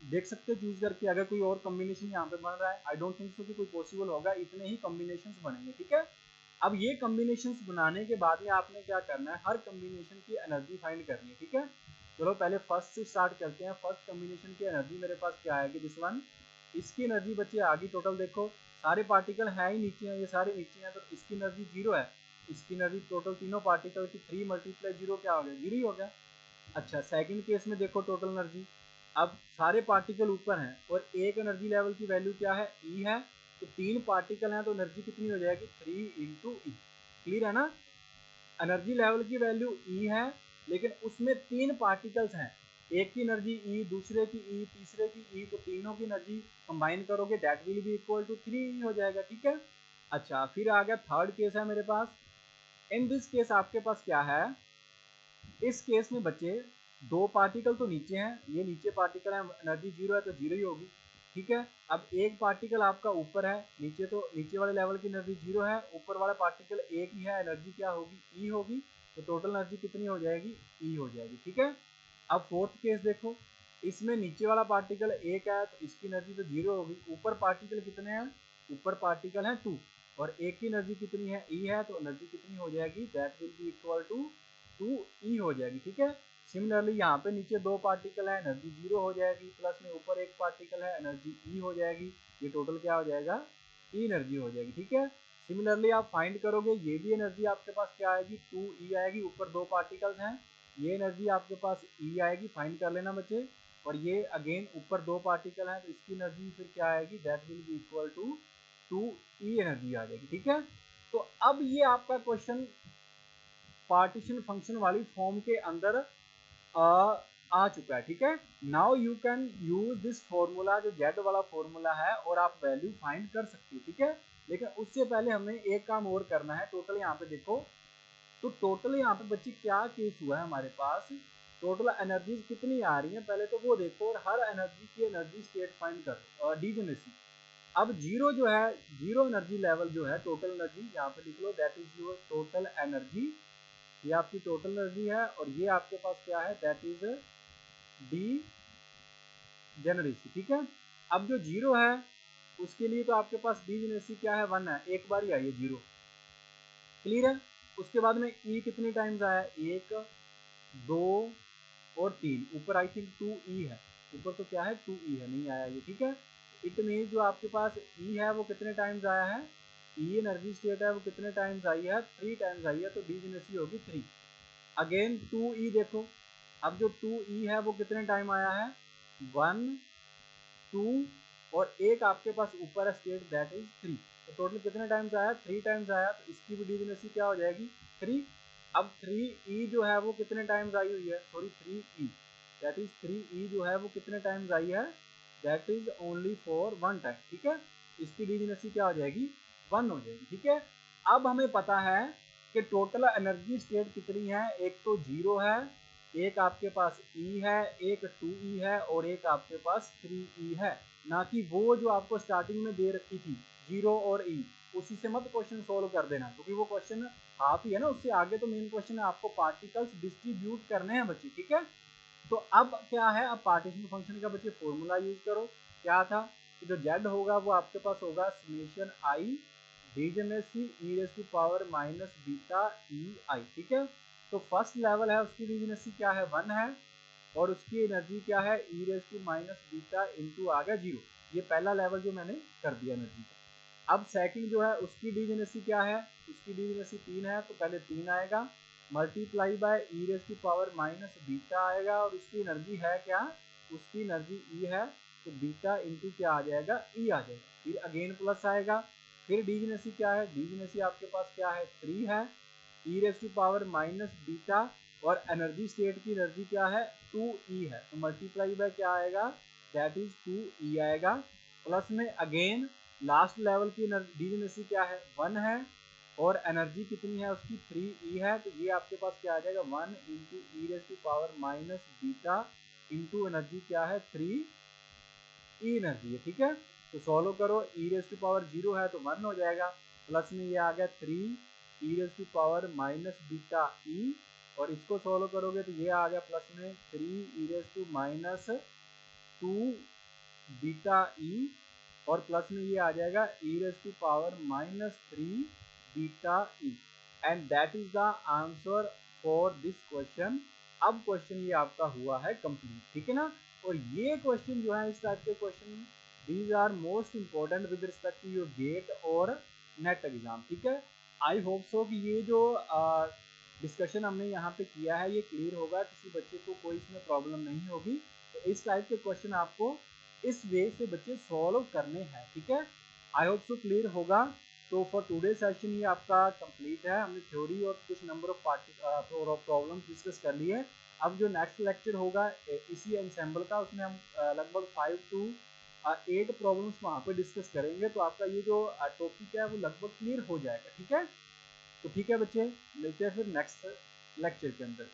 [SPEAKER 1] देख सकते हो चूज करके, अगर कोई और कॉम्बिनेशन यहाँ पे बन रहा है, आई डोंट थिंक सो कि कोई पॉसिबल होगा, इतने ही कॉम्बिनेशंस बनेंगे, ठीक है। अब ये कॉम्बिनेशंस बनाने के बाद में आपने क्या करना है, हर कॉम्बिनेशन की एनर्जी फाइंड करनी है, ठीक है। चलो पहले फर्स्ट से स्टार्ट करते हैं। फर्स्ट कॉम्बिनेशन की एनर्जी मेरे पास क्या आएगी, दिस वन। इसकी एनर्जी बच्चे आगे टोटल देखो, सारे पार्टिकल है ही नीचे हैं, ये सारे नीचे हैं, तो इसकी एनर्जी 0 है। इसकी एनर्जी टोटल तीनों पार्टिकल की 3 × 0 क्या हो गया, 0 ही हो गया। अच्छा सेकंड केस में देखो टोटल एनर्जी, अब सारे पार्टिकल ऊपर हैं और एक एनर्जी लेवल की वैल्यू क्या है, ई है, तो 3 पार्टिकल हैं तो एनर्जी कितनी हो जाएगी, 3 × E। क्लियर है ना, एनर्जी लेवल की वैल्यू ई है लेकिन उसमें 3 पार्टिकल्स हैं, एक की एनर्जी ई, दूसरे की ई, तीसरे की ई, तो तीनों की एनर्जी कंबाइन करोगे that will be equal to 3 हो जाएगा, ठीक है। अच्छा फिर आ गया थर्ड केस है मेरे पास। इन दिस केस आपके पास क्या है, इस केस में बच्चे 2 पार्टिकल तो नीचे हैं, ये नीचे पार्टिकल है, एनर्जी 0 है तो 0 ही होगी, ठीक है। अब एक पार्टिकल आपका ऊपर है, नीचे तो नीचे वाले लेवल की एनर्जी 0 है, ऊपर वाला पार्टिकल एक ही है, एनर्जी क्या होगी, ई होगी, तो टोटल एनर्जी कितनी हो जाएगी, ई हो जाएगी, ठीक है। अब फोर्थ केस देखो, इसमें नीचे वाला पार्टिकल एक है तो इसकी एनर्जी तो 0 होगी, ऊपर पार्टिकल कितने हैं, ऊपर पार्टिकल है 2 और एक की एनर्जी कितनी है, ई है, तो एनर्जी कितनी हो जाएगी, that will be equal to 2E हो जाएगी, ठीक है। सिमिलरली यहाँ पे नीचे 2 पार्टिकल है, एनर्जी 0 हो जाएगी, प्लस में ऊपर एक पार्टिकल है, एनर्जी E हो जाएगी, ये टोटल क्या हो जाएगा, E एनर्जी हो जाएगी, ठीक है। सिमिलरली आप फाइंड करोगे, ये भी एनर्जी आपके पास क्या आएगी, 2E आएगी, ऊपर 2 पार्टिकल्स हैं, ये एनर्जी आपके पास E आएगी, फाइंड कर लेना बच्चे। और ये अगेन ऊपर 2 पार्टिकल हैं तो इसकी एनर्जी फिर क्या आएगी, that will be equal to 2E energy आ जाएगी, ठीक है। तो अब ये आपका क्वेश्चन पार्टीशन फंक्शन वाली फॉर्म के अंदर आ चुका है, ठीक है। Now you can use this formula, जो जेड वाला फॉर्मूला है, और आप वैल्यू फाइंड कर सकते हो, ठीक है। लेकिन उससे पहले हमें एक काम और करना है। टोटल यहाँ पे देखो, तो टोटल यहाँ पे बच्चे क्या केस हुआ है हमारे पास, टोटल एनर्जीज कितनी आ रही है पहले तो वो देखो, और हर एनर्जी की एनर्जी स्टेट फाइंड करो, डीजेनेसी। अब जीरो जो है, जीरो एनर्जी लेवल जो है, टोटल एनर्जी यहाँ पे लिख लो, that is your total energy, ये आपकी टोटल एनर्जी है, और ये आपके पास क्या है, दैट इज डी जेनरेसी, ठीक है। अब जो जीरो है उसके लिए तो आपके पास डी जेनरेसी क्या है, 1 है, एक बार ही आई है जीरो, क्लियर है। उसके बाद में ई कितनी टाइम्स आया, 1 2 और 3, ऊपर आई थिंक 2E है, ऊपर तो क्या है 2E है, नहीं आया ये, ठीक है। इट मीन जो आपके पास E है वो कितने टाइम्स आया है, E एनर्जी स्टेट है वो कितने टाइम्स आई है, 3 टाइम्स आई है, तो डी जेनरेसी होगी 3। अगेन 2E देखो, अब जो 2E है वो कितने टाइम आया है, 1 2 और एक आपके पास ऊपर है स्टेट, दैट इज 3, तो टोटल कितने टाइम्स आया, 3 टाइम्स आया, तो इसकी भी डी जेनरेसी क्या हो जाएगी, 3। अब 3E जो है वो कितने टाइम्स आई हुई है, sorry 3E, that is 3E जो है वो कितने टाइम्स आई है, that is only for 1 time, ठीक है। इसकी डी जेनरेसी क्या हो जाएगी, 1 हो जाएगी, ठीक है। अब हमें पता है कि टोटल एनर्जी स्टेट कितनी है, एक तो 0 है, एक आपके पास E है, एक 2E है, और एक आपके पास 3E है, ना कि वो जो आपको स्टार्टिंग में दे रखी थी 0 और E, उसी से मत क्वेश्चन सोल्व कर देना, क्योंकि वो क्वेश्चन हाफ ही है ना, उससे आगे तो मेन क्वेश्चन है आपको पार्टिकल्स डिस्ट्रीब्यूट करने हैं बच्चे, ठीक है। तो अब क्या है, अब पार्टीशन फंक्शन का बच्चे फॉर्मूला यूज करो, क्या था कि जो जेड होगा वो आपके पास होगा summation I degeneracy E raise to power minus beta E I, ठीक है। तो फर्स्ट लेवल है उसकी डीजेनेसी क्या है, 1 है, और उसकी एनर्जी क्या है, E raise to minus beta into आ गया 0, ये पहला लेवल जो मैंने कर दिया एनर्जी का। अब सेकंड जो है उसकी डीजेनेसी क्या है, उसकी डीजेनेसी 3 है, तो पहले 3 आएगा, multiply by e raise to power minus beta आएगा, और उसकी एनर्जी है क्या, उसकी एनर्जी ई है, तो बीटा इंटू क्या आ जाएगा, ई आ जाएगा, फिर अगेन प्लस आएगा, फिर डीजेनेसी क्या है, डीजेनेसी आपके पास क्या है, 3 है, E raise to power minus beta, और एनर्जी स्टेट की एनर्जी क्या है, 2E है, तो मल्टीप्लाई बाय क्या आएगा, दैट इज 2E आएगा, प्लस में अगेन लास्ट लेवल की डीजेनेसी क्या है, 1 है, और एनर्जी कितनी है उसकी, 3E है, तो ये आपके पास क्या आ जाएगा, 1 into e raise to power minus beta
[SPEAKER 2] into energy क्या है 3 ई एनर्जी है, ठीक है। तो सॉल्व करो, ई रेज टू पावर 0 है तो 1 हो जाएगा, प्लस में ये आ गया 3 E raise to power minus beta ई, और इसको सॉल्व करोगे तो ये आ गया प्लस में 3 E raise to minus 2 beta ई, और प्लस में ये आ जाएगा E raise to power minus 3 beta E, and that is the answer for this question. अब क्वेश्चन ये आपका हुआ है कंप्लीट, ठीक है ना। और ये क्वेश्चन जो है, इस टाइप के question these are most important with respect to your GATE और नेट एग्जाम, ठीक है। आई होप सो कि ये जो डिस्कशन हमने यहाँ पे किया है ये क्लियर होगा, किसी बच्चे को कोई इसमें प्रॉब्लम नहीं होगी। तो इस टाइप के क्वेश्चन आपको इस वे से बच्चे सॉल्व करने हैं, ठीक है। आई होप सो क्लियर होगा। तो फॉर टुडे सेशन ये आपका कंप्लीट है, हमने थ्योरी और कुछ नंबर ऑफ प्रॉब्लम्स डिस्कस कर लिए। अब जो नेक्स्ट लेक्चर होगा इसी एंसेम्बल का, उसमें हम लगभग 5 to 8 प्रॉब्लम्स वहाँ पे डिस्कस करेंगे, तो आपका ये जो टॉपिक है वो लगभग क्लियर हो जाएगा, ठीक है। तो ठीक है बच्चे, मिलते हैं फिर नेक्स्ट लेक्चर के अंदर।